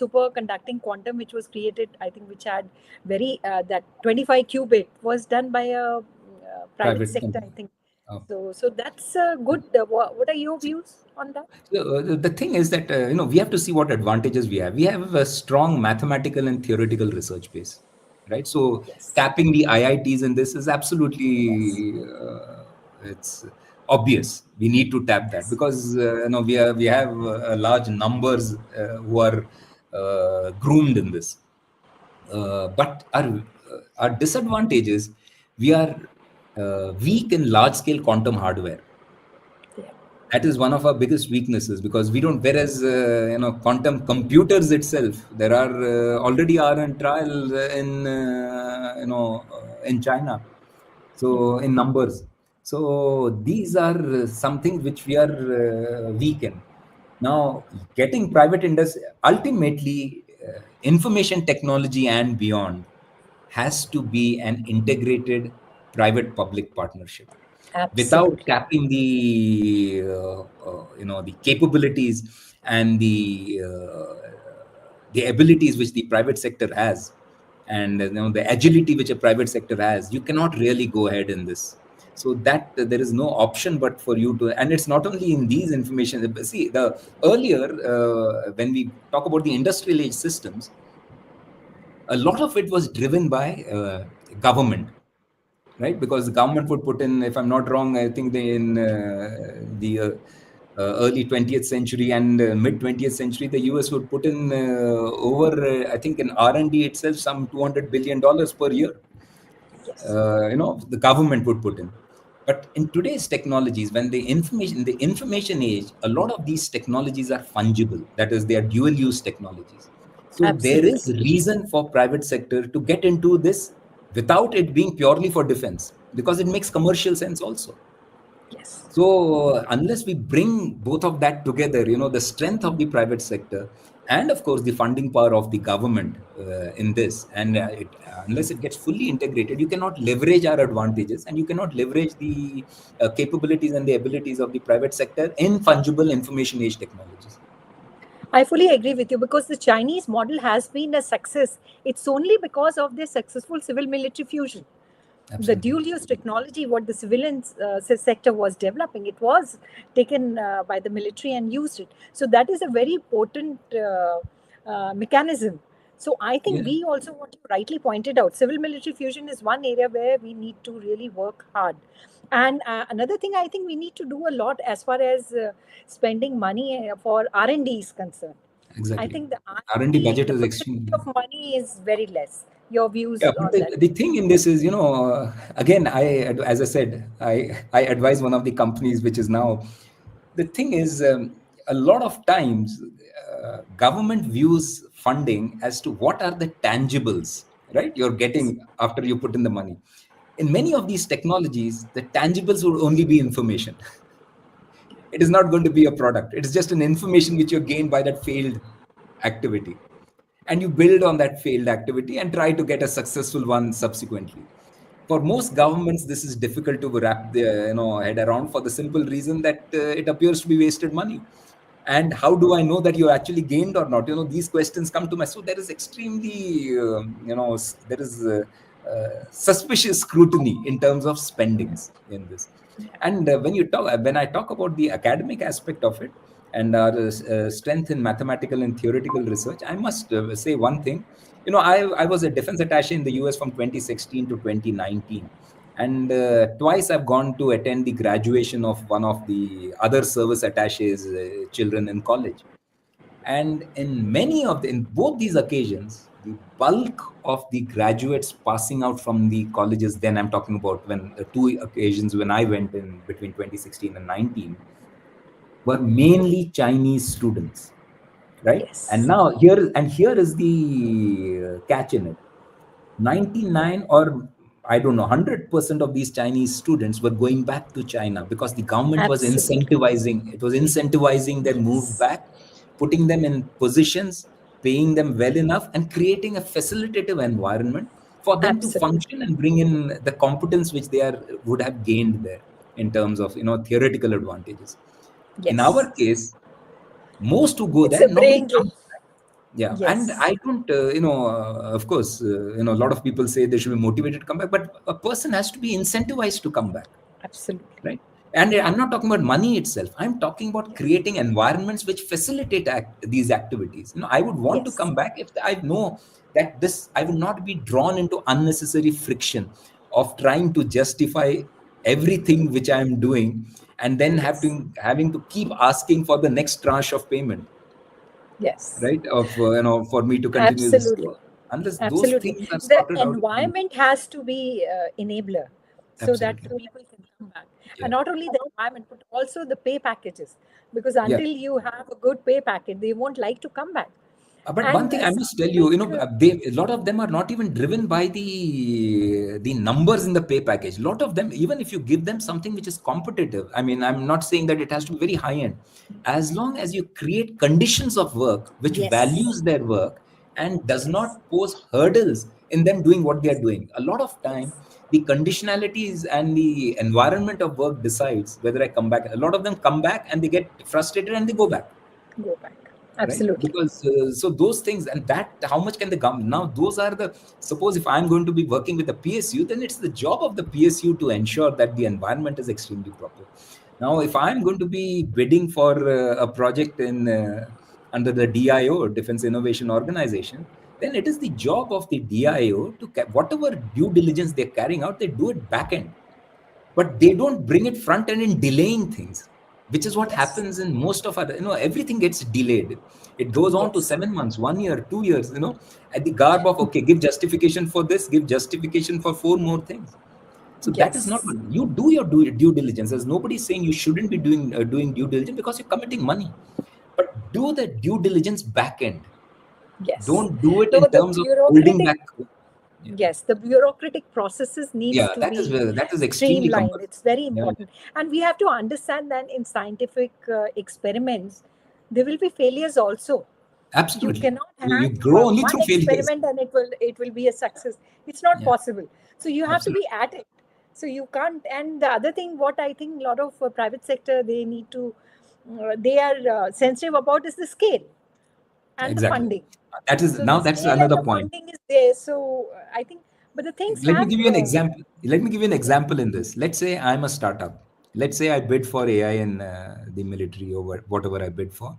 superconducting quantum which was created, I think, which had very that 25 qubit was done by a private Private sector, I company. think. Oh. So that's good. What are your views on that? The thing is that we have to see what advantages we have. We have a strong mathematical and theoretical research base, right? So Yes. tapping the IITs in this is Yes. absolutely it's obvious. We need to tap that Yes. because we have large numbers who are groomed in this. But our disadvantage is we are weak in large scale quantum hardware. Yeah. That is one of our biggest weaknesses, because we don't, whereas quantum computers itself, there are already are in trial in China, so in numbers. So these are something which we are weak in. Now, getting private industry, ultimately information technology and beyond has to be an integrated private public partnership. Without Absolutely. tapping the capabilities and the abilities which the private sector has, and the agility which a private sector has, you cannot really go ahead in this. So that there is no option but for you to, and it's not only in these information. See, the earlier when we talk about the industrial age systems, a lot of it was driven by government, right? Because the government would put in, if I'm not wrong, I think in the early 20th century and mid 20th century, the US would put in over, I think in R&D itself, some $200 billion per year. Yes. The government would put in. But in today's technologies, when the information age, a lot of these technologies are fungible. That is, they are dual use technologies. So there is Absolutely. reason for private sector to get into this without it being purely for defense, because it makes commercial sense also. Yes. So unless we bring both of that together, the strength of the private sector and of course the funding power of the government in this, and unless it gets fully integrated, you cannot leverage our advantages, and you cannot leverage the capabilities and the abilities of the private sector in fungible information age technologies. I fully agree with you, because the Chinese model has been a success. It's only because of their successful civil military fusion. The Absolutely. dual use technology, what the civilian sector was developing, it was taken by the military and used it. So that is a very potent mechanism. So I think Yeah. we also, what you rightly pointed out, civil military fusion is one area where we need to really work hard. And another thing I think we need to do a lot as far as spending money for R&D is concerned. I Exactly. think the R&D R&D, budget the is percentage extremely. of money is very less. Your views Yeah, but on that? the thing in this is, again, as I said, I advise one of the companies which is now, the thing is, a lot of times, government views funding as to what are the tangibles, right? You're getting after you put in the money. In many of these technologies, the tangibles would only be information. It is not going to be a product. It is just an information which you gain by that failed activity, and you build on that failed activity and try to get a successful one subsequently. For most governments, this is difficult to wrap their head around, for the simple reason that it appears to be wasted money. And how do I know that you actually gained or not? These questions come to my. So there is extremely there is suspicious scrutiny in terms of spendings in this. And when I talk about the academic aspect of it and our strength in mathematical and theoretical research, I must say one thing. I was a defense attaché in the US from 2016 to 2019. And twice I've gone to attend the graduation of one of the other service attaches children in college. And in both these occasions, the bulk of the graduates passing out from the colleges, then I'm talking about when two occasions when I went in between 2016 and 19, were mainly Chinese students, right? Yes. And now here is the catch in it. 99 or I don't know, 100% of these Chinese students were going back to China because the government was Absolutely. incentivizing their move back, putting them in positions, paying them well enough, and creating a facilitative environment for them to Absolutely. function and bring in the competence which would have gained there in terms of theoretical advantages. In Yes. our case, most who go It's there, a nobody brain drain. comes. Yeah, and Yes. I don't, of course, a lot of people say they should be motivated to come back, but a person has to be incentivized to come back, Absolutely. right? And I'm not talking about money itself. I'm talking about Yes. creating environments which facilitate these activities. I would want to Yes. come back if I know that I will not be drawn into unnecessary friction of trying to justify everything which I'm doing, and then Yes. having to keep asking for the next tranche of payment, Yes. right? Of for me to continue this. Absolutely. Unless those Absolutely. things are The sorted out. environment has to be enabler so that Absolutely. people can come back. Yeah. And not only the environment, but also the pay packages. Because Yeah. until you have a good pay package, they won't like to come back. But one And thing I must tell you, a lot of them are not even driven by the numbers in the pay package. A lot of them, even if you give them something which is competitive, I mean, I'm not saying that it has to be very high end. As long as you create conditions of work which Yes. values their work and does Yes. not pose hurdles in them doing what they are doing. A lot of time, the conditionalities and the environment of work decides whether I come back. A lot of them come back and they get frustrated and they go back. Go back. Right, Absolutely. because so those things, and that how much can the government now, those are the, suppose if I'm going to be working with the PSU, then it's the job of the PSU to ensure that the environment is extremely proper. Now if I'm going to be bidding for a project in under the DIO, Defense Innovation Organization, then it is the job of the DIO to whatever due diligence they're carrying out, they do it back end, but they don't bring it front end in delaying things, which is what happens in most of our, everything gets delayed. It goes on to 7 months, 1 year, 2 years, at the garb of, okay, give justification for this, give justification for 4 more things. So that is not, you do your due diligence. There's nobody saying you shouldn't be doing due diligence because you're committing money, but do the due diligence back end. Yes. Don't do it No, in the terms of holding back. Yeah. Yes, the bureaucratic processes needs to that be is extremely streamlined. compulsive. It's very important. And we have to understand that in scientific experiments, there will be failures also. Absolutely. You cannot have You grow only one through failures. experiment and it will be a success. It's not possible. So you have to be at it. So you can't. And the other thing, what I think a lot of private sector, they need to, they are sensitive about is the scale and the funding. That is, So now the that's scale another and the point. funding is there. So I think, but the things Let me have. give you an example. Let me give you an example in this. Let's say I'm a startup. Let's say I bid for AI in the military or whatever I bid for.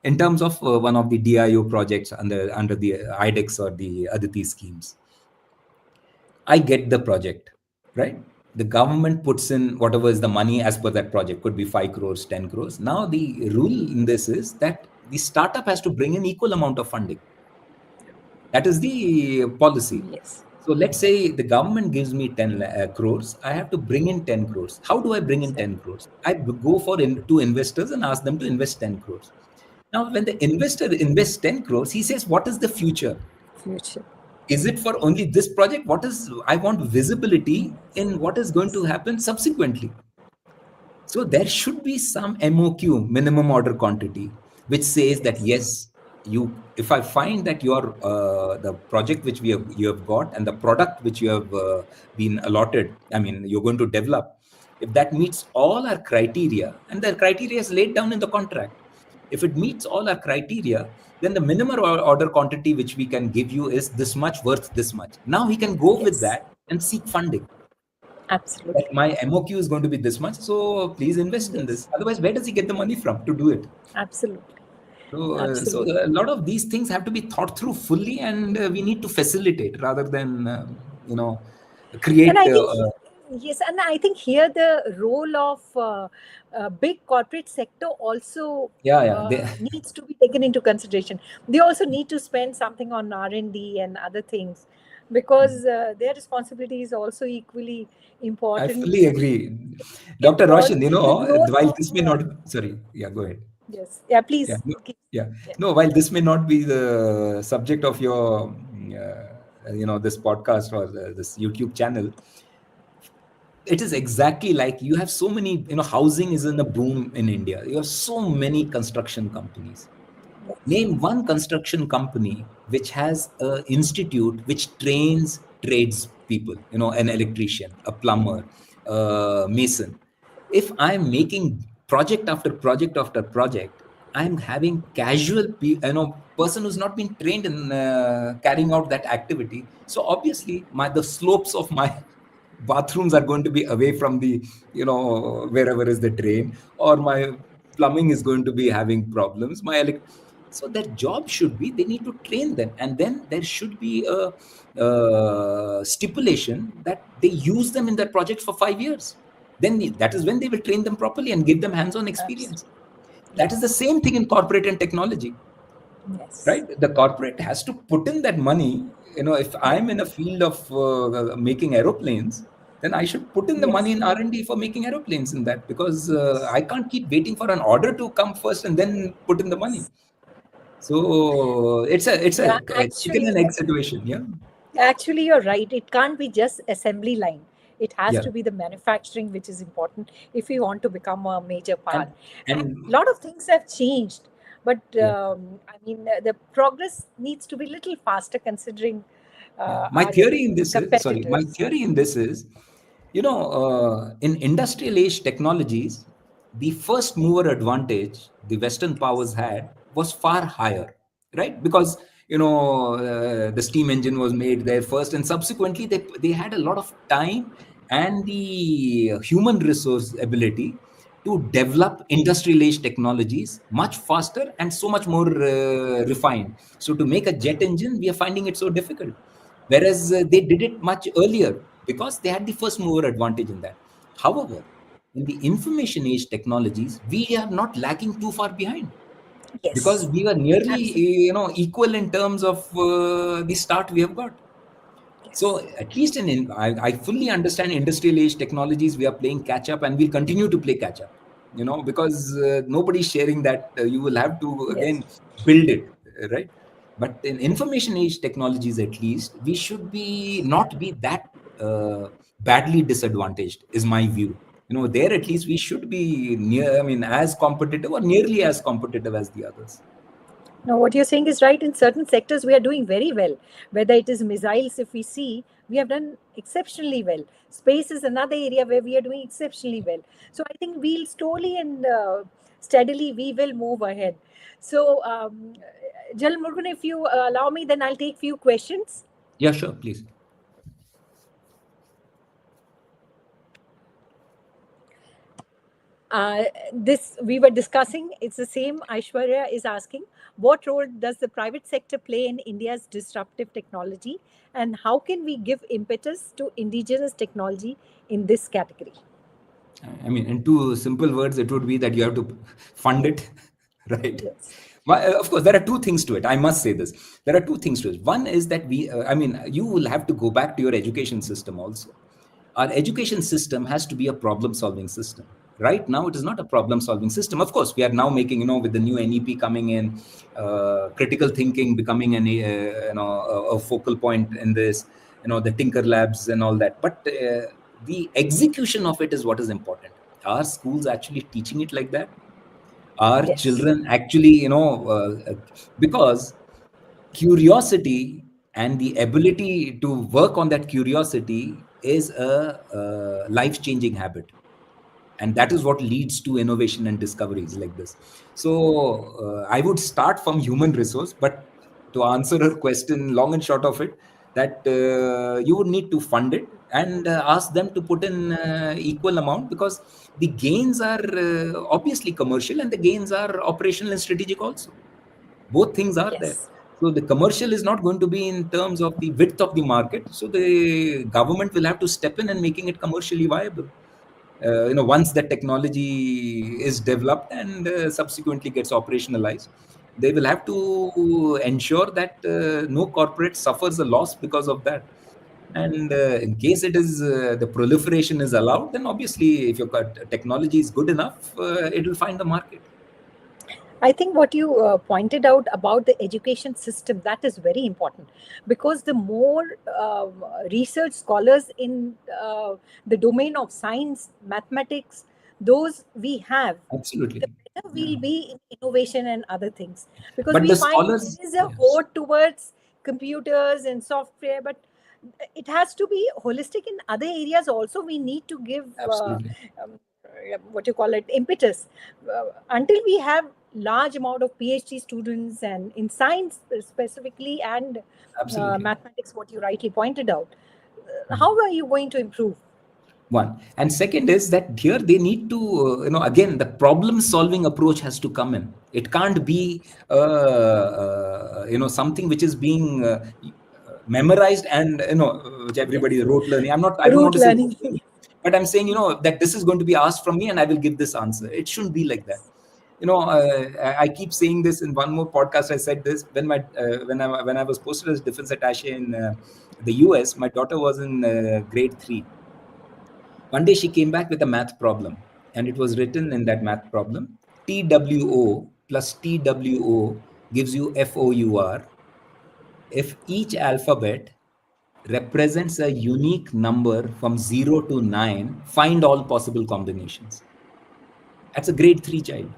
In terms of one of the DIO projects under the IDEX or the Aditi schemes, I get the project, right? The government puts in whatever is the money as per that project, could be 5 crores, 10 crores. Now the rule in this is that the startup has to bring in equal amount of funding. That is the policy. Yes. So let's say the government gives me 10 crores. I have to bring in 10 crores. How do I bring in 10 crores? I go to investors and ask them to invest 10 crores. Now, when the investor invests 10 crores, he says, what is the future? Future. Is it for only this project? I want visibility in what is going to happen subsequently. So there should be some MOQ, minimum order quantity, which says that yes, if I find that the project which you have got and the product which you have been allotted, I mean, you're going to develop, if that meets all our criteria, and the criteria is laid down in the contract, if it meets all our criteria, then the minimum order quantity which we can give you is this much, worth this much. Now he can go with that and seek funding. Absolutely. That my MOQ is going to be this much, so please invest in this. Otherwise, where does he get the money from to do it? Absolutely. So a lot of these things have to be thought through fully, and we need to facilitate rather than, And create. I think, yes, and I think here the role of big corporate sector also Yeah. needs to be taken into consideration. They also need to spend something on R&D and other things, because their responsibility is also equally I important fully agree. Dr. involved Roshan, in the growth while of this may not, sorry, yeah, go ahead. yes, yeah, Yeah, please no, keep, yeah. yeah. No, while this may not be the subject of your, this podcast or this YouTube channel, it is exactly like you have so many, housing is in a boom in India. You have so many construction companies. Name one construction company which has an institute which trains trades people, an electrician, a plumber, a mason. If I'm making project after project after project, I'm having person who's not been trained in carrying out that activity. So obviously, the slopes of my bathrooms are going to be away from the, wherever is the drain, or my plumbing is going to be having problems. So their job should be, they need to train them, and then there should be a stipulation that they use them in their projects for 5 years. Then that is when they will train them properly and give them hands-on experience. Absolutely. That is the same thing in corporate and technology, Yes. right? The corporate has to put in that money. If I'm in a field of making aeroplanes, then I should put in the money Yes. in R&D for making aeroplanes in that, because Yes. I can't keep waiting for an order to come first and then put in the money. So it's a Yeah, chicken actually, and egg situation. Yeah. actually, you're right. It can't be just assembly line. It has Yeah. to be the manufacturing, which is important if we want to become a major part. and And and a lot of things have changed, but yeah. I mean, the progress needs to be a little faster considering Yeah. My our theory in this is, sorry, my competitors. theory in this is, in industrial age technologies, the first mover advantage the Western powers had was far higher, right? Because, the steam engine was made there first, and subsequently they had a lot of time and the human resource ability to develop industrial age technologies much faster and so much more refined. So to make a jet engine, we are finding it so difficult. Whereas they did it much earlier because they had the first mover advantage in that. However, in the information age technologies, we are not lagging too far behind, because Yes, we were nearly, absolutely. equal in terms of the start we have got. So Yes, at least I fully understand industrial age technologies, we are playing catch up and we'll continue to play catch up, because nobody's sharing that. You will have to yes. again build it, right? But in information age technologies, at least we should be not be that badly disadvantaged, is my view. There at least we should be as competitive or nearly as competitive as the others. No, what you're saying is right. In certain sectors, we are doing very well. Whether it is missiles, if we see, we have done exceptionally well. Space is another area where we are doing exceptionally well. So I think we'll slowly and steadily we will move ahead. So, Jal Murugan, if you allow me, then I'll take few questions. Yeah, sure, please. This we were discussing. It's the same. Aishwarya is asking, what role does the private sector play in India's disruptive technology, and how can we give impetus to indigenous technology in this category? In two simple words, it would be that you have to fund it, right? Yes. Of course, there are two things to it. I must say this. There are two things to it. One is that you will have to go back to your education system also. Our education system has to be a problem-solving system. Right now, it is not a problem-solving system. Of course, we are now making, with the new NEP coming in, critical thinking becoming a focal point in this, the Tinker Labs and all that. But the execution of it is what is important. Are schools actually teaching it like that? Are Yes. children actually, because curiosity and the ability to work on that curiosity is a life-changing habit, and that is what leads to innovation and discoveries like this. So I would start from human resource, but to answer her question, long and short of it, that you would need to fund it and ask them to put in equal amount, because the gains are obviously commercial and the gains are operational and strategic also. Both things are there. Yes. So the commercial is not going to be in terms of the width of the market. So the government will have to step in and making it commercially viable. Once that technology is developed and subsequently gets operationalized, they will have to ensure that no corporate suffers a loss because of that. And in case it is the proliferation is allowed, then obviously if your technology is good enough, it will find the market. I think what you pointed out about the education system, that is very important, because the more research scholars in the domain of science, mathematics, those we have, Absolutely. the better we'll be in innovation and other things. Because But we the find scholars, there is a vote towards computers and software, but it has to be holistic in other areas also. We need to give absolutely. what you call it, impetus, until we have large amount of PhD students and in science specifically, and Absolutely. mathematics, what you rightly pointed out. How are you going to improve? One. And second is that here they need to, again, the problem solving approach has to come in. It can't be, something which is being memorized and, which everybody Yes. rote learning. I don't want Rote to say learning. rote learning, but I'm saying, that this is going to be asked from me and I will give this answer. It shouldn't be like that. I keep saying this in one more podcast. I said this when I was posted as defense attaché in the US. My daughter was in grade 3. One day she came back with a math problem, and it was written in that math problem: TWO plus TWO gives you FOUR. If each alphabet represents a unique number from 0 to 9, find all possible combinations. That's a grade 3 child.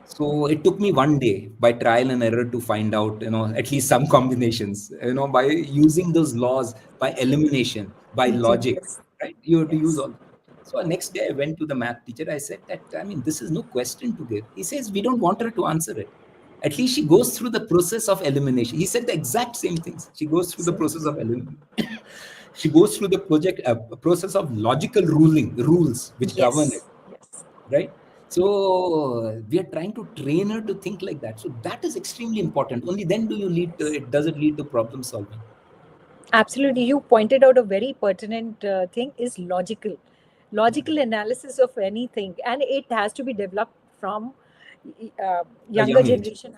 So it took me one day by trial and error to find out, at least some combinations, by using those laws, by elimination, by logic, Yes. right? You have to use Yes. all. So next day I went to the math teacher. I said that, this is no question to give. He says, we don't want her to answer it. At least she goes through the process of elimination. He said the exact same things. She goes through the So, process of elimination. She goes through the process of logical rules which govern it, yes. Yes. right? So we are trying to train her to think like that. So that is extremely important. Only then do you lead to it. Does it lead to problem solving? Absolutely. You pointed out a very pertinent thing, is logical analysis of anything, and it has to be developed from A younger young age. generation.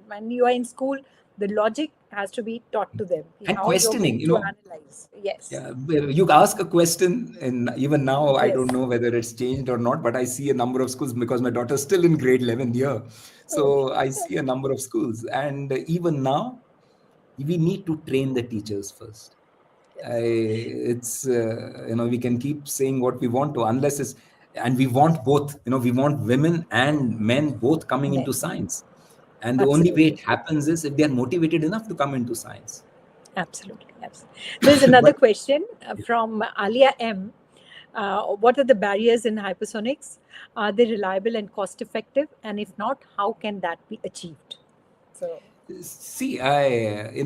When you are in school, the logic has to be taught to them, And how you're questioning, going to analyze. Yes. yeah, you ask a question, and even now I don't Yes. know whether it's changed or not, but I see a number of schools, because my daughter's still in grade 11 here. Okay. So I see a number of schools, and even now we need to train the teachers first. It's we can keep saying what we want to, unless it's, and we want both, we want women and men both coming into Men. science, and the only way Absolutely. it happens is if they are motivated enough to come into science. Absolutely. Absolutely. There's another But question from Alia M. What are the barriers in hypersonics? Are they reliable and cost effective? And if not, how can that be achieved? So, see, in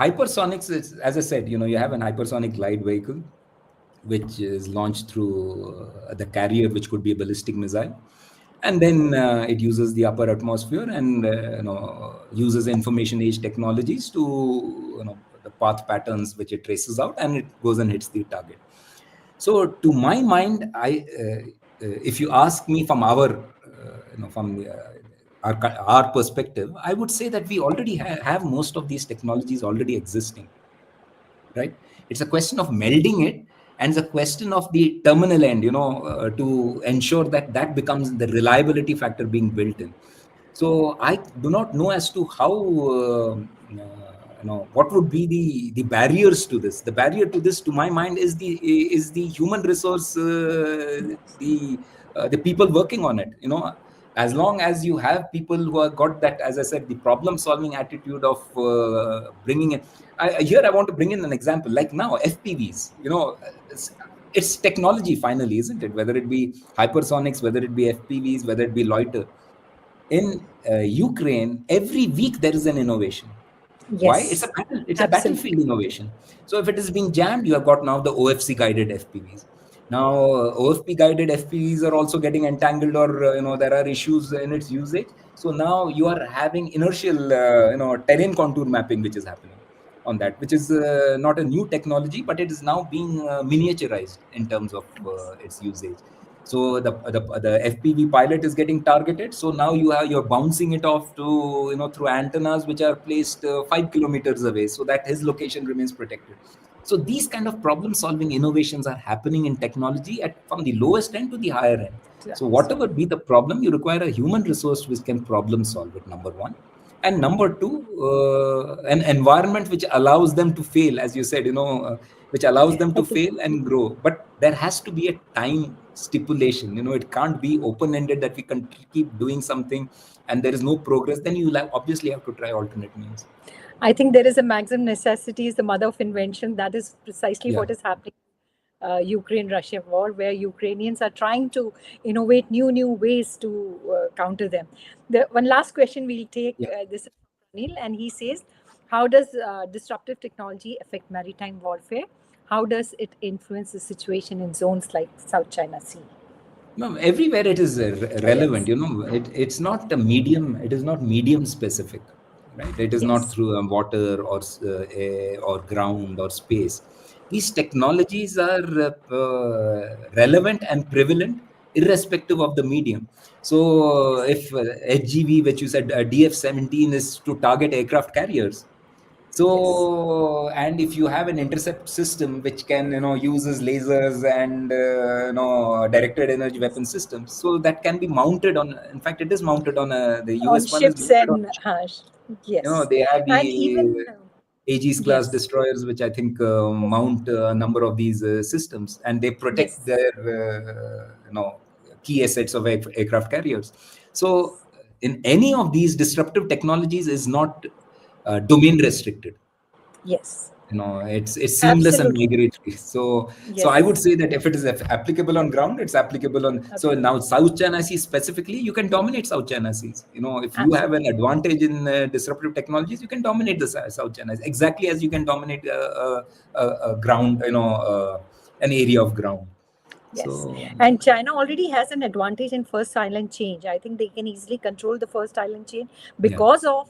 hypersonics, it's, as I said, you have an hypersonic glide vehicle which is launched through the carrier, which could be a ballistic missile, and then it uses the upper atmosphere and uses information age technologies to the path patterns which it traces out, and it goes and hits the target. So to my mind, if you ask me from our perspective, I would say that we already have most of these technologies already existing, right? It's a question of melding it, and it's a question of the terminal end, to ensure that that becomes the reliability factor being built in. So I do not know as to how, what would be the barriers to this. The barrier to this, to my mind, is the human resource, the people working on it. As long as you have people who have got that, as I said, the problem solving attitude of bringing it. Here I want to bring in an example, like now FPVs. It's technology finally, isn't it? Whether it be hypersonics, whether it be FPVs, whether it be loiter. In Ukraine, every week there is an innovation. Why? Yes. It's a Absolutely. battlefield innovation. So if it is being jammed, you have got now the OFC guided FPVs. Now OFP guided FPVs are also getting entangled, or there are issues in its usage. So now you are having inertial terrain contour mapping, which is happening on that, which is not a new technology, but it is now being miniaturized in terms of its usage. So the FPV pilot is getting targeted. So now you're bouncing it off to through antennas which are placed 5 kilometers away, so that his location remains protected. So these kind of problem solving innovations are happening in technology from the lowest end to the higher end. So whatever be the problem, you require a human resource which can problem solve it, number one. And number two, an environment which allows them to fail, as you said, which allows them to fail and grow. But there has to be a time stipulation. It can't be open-ended that we can keep doing something and there is no progress. Then you obviously have to try alternate means. I think there is a maximum necessity is the mother of invention. That is precisely what is happening. Ukraine-Russia war, where Ukrainians are trying to innovate new ways to counter them. The one last question we'll take. This is from Anil, and he says, "How does disruptive technology affect maritime warfare? How does it influence the situation in zones like South China Sea?" No, everywhere it is relevant. It's not a medium. It is not medium specific, right? It is not through water or air or ground or space. These technologies are relevant and prevalent irrespective of the medium. So if HGV, which you said, DF-17 is to target aircraft carriers. So, and if you have an intercept system which can, uses lasers and, directed energy weapon systems, so that can be mounted on, in fact, it is mounted on the US one is ships mounted and on, they have and the even Aegis class destroyers, which I think mount a number of these systems, and they protect their, key assets of aircraft carriers. So in any of these disruptive technologies is not domain restricted. It's seamless and migratory. So I would say that if it is applicable on ground, it's applicable on. So now South China Sea specifically, you can dominate South China Seas. If you have an advantage in disruptive technologies, you can dominate the South China Sea exactly as you can dominate a ground, an area of ground. And China already has an advantage in first island change. I think they can easily control the first island change because of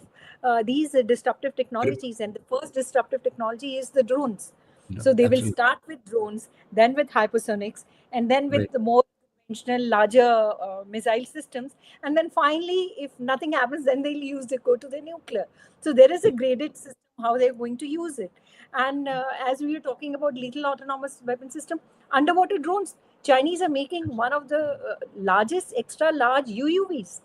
these disruptive technologies. And the first disruptive technology is the drones. So they will start with drones, then with hypersonics, and then with the more conventional, larger missile systems. And then finally, if nothing happens, then they'll go to the nuclear. So there is a graded system how they're going to use it. And as we were talking about lethal autonomous weapon system, underwater drones, Chinese are making one of the largest extra large UUVs.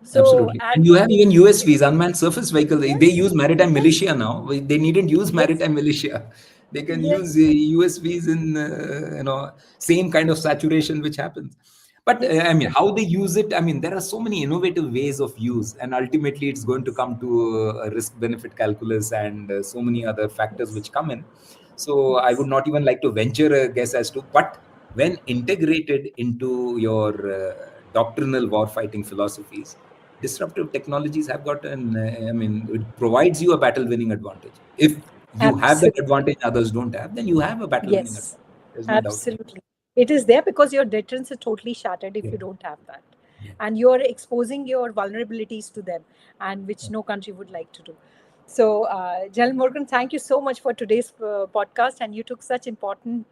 So, absolutely. And you have even USVs, unmanned surface vehicle. They use maritime militia now. They needn't use maritime militia. They can use USVs in same kind of saturation which happens. But I mean, how they use it, I mean, there are so many innovative ways of use, and ultimately it's going to come to a risk-benefit calculus and so many other factors which come in. So I would not even like to venture a guess as to, but when integrated into your doctrinal warfighting philosophies, disruptive technologies have got it provides you a battle winning advantage. If you have that advantage others don't have, then you have a battle winning advantage. There's no absolutely doubt. It is there because your deterrence is totally shattered if you don't have that. And you're exposing your vulnerabilities to them, and which no country would like to do. So, General Murugan, thank you so much for today's podcast. And you took such important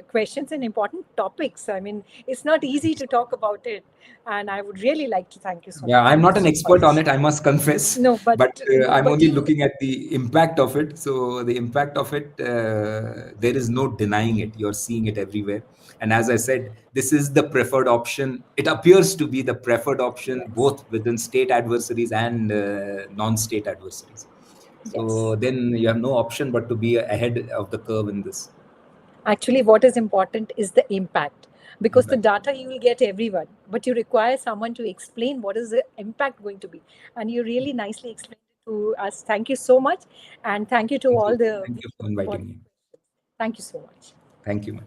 questions and important topics. I mean, it's not easy to talk about it. And I would really like to thank you so much. Yeah, I'm not an expert on it, I must confess. No, but I'm only looking at the impact of it. So the impact of it, there is no denying it. You're seeing it everywhere. And as I said, this is the preferred option. It appears to be the preferred option, both within state adversaries and non-state adversaries. So then you have no option but to be ahead of the curve in this. Actually, what is important is the impact. Because the data you will get everyone, but you require someone to explain what is the impact going to be. And you really nicely explained it to us. Thank you so much. And thank you to all the... Thank you for inviting me. Thank you so much. Thank you, man.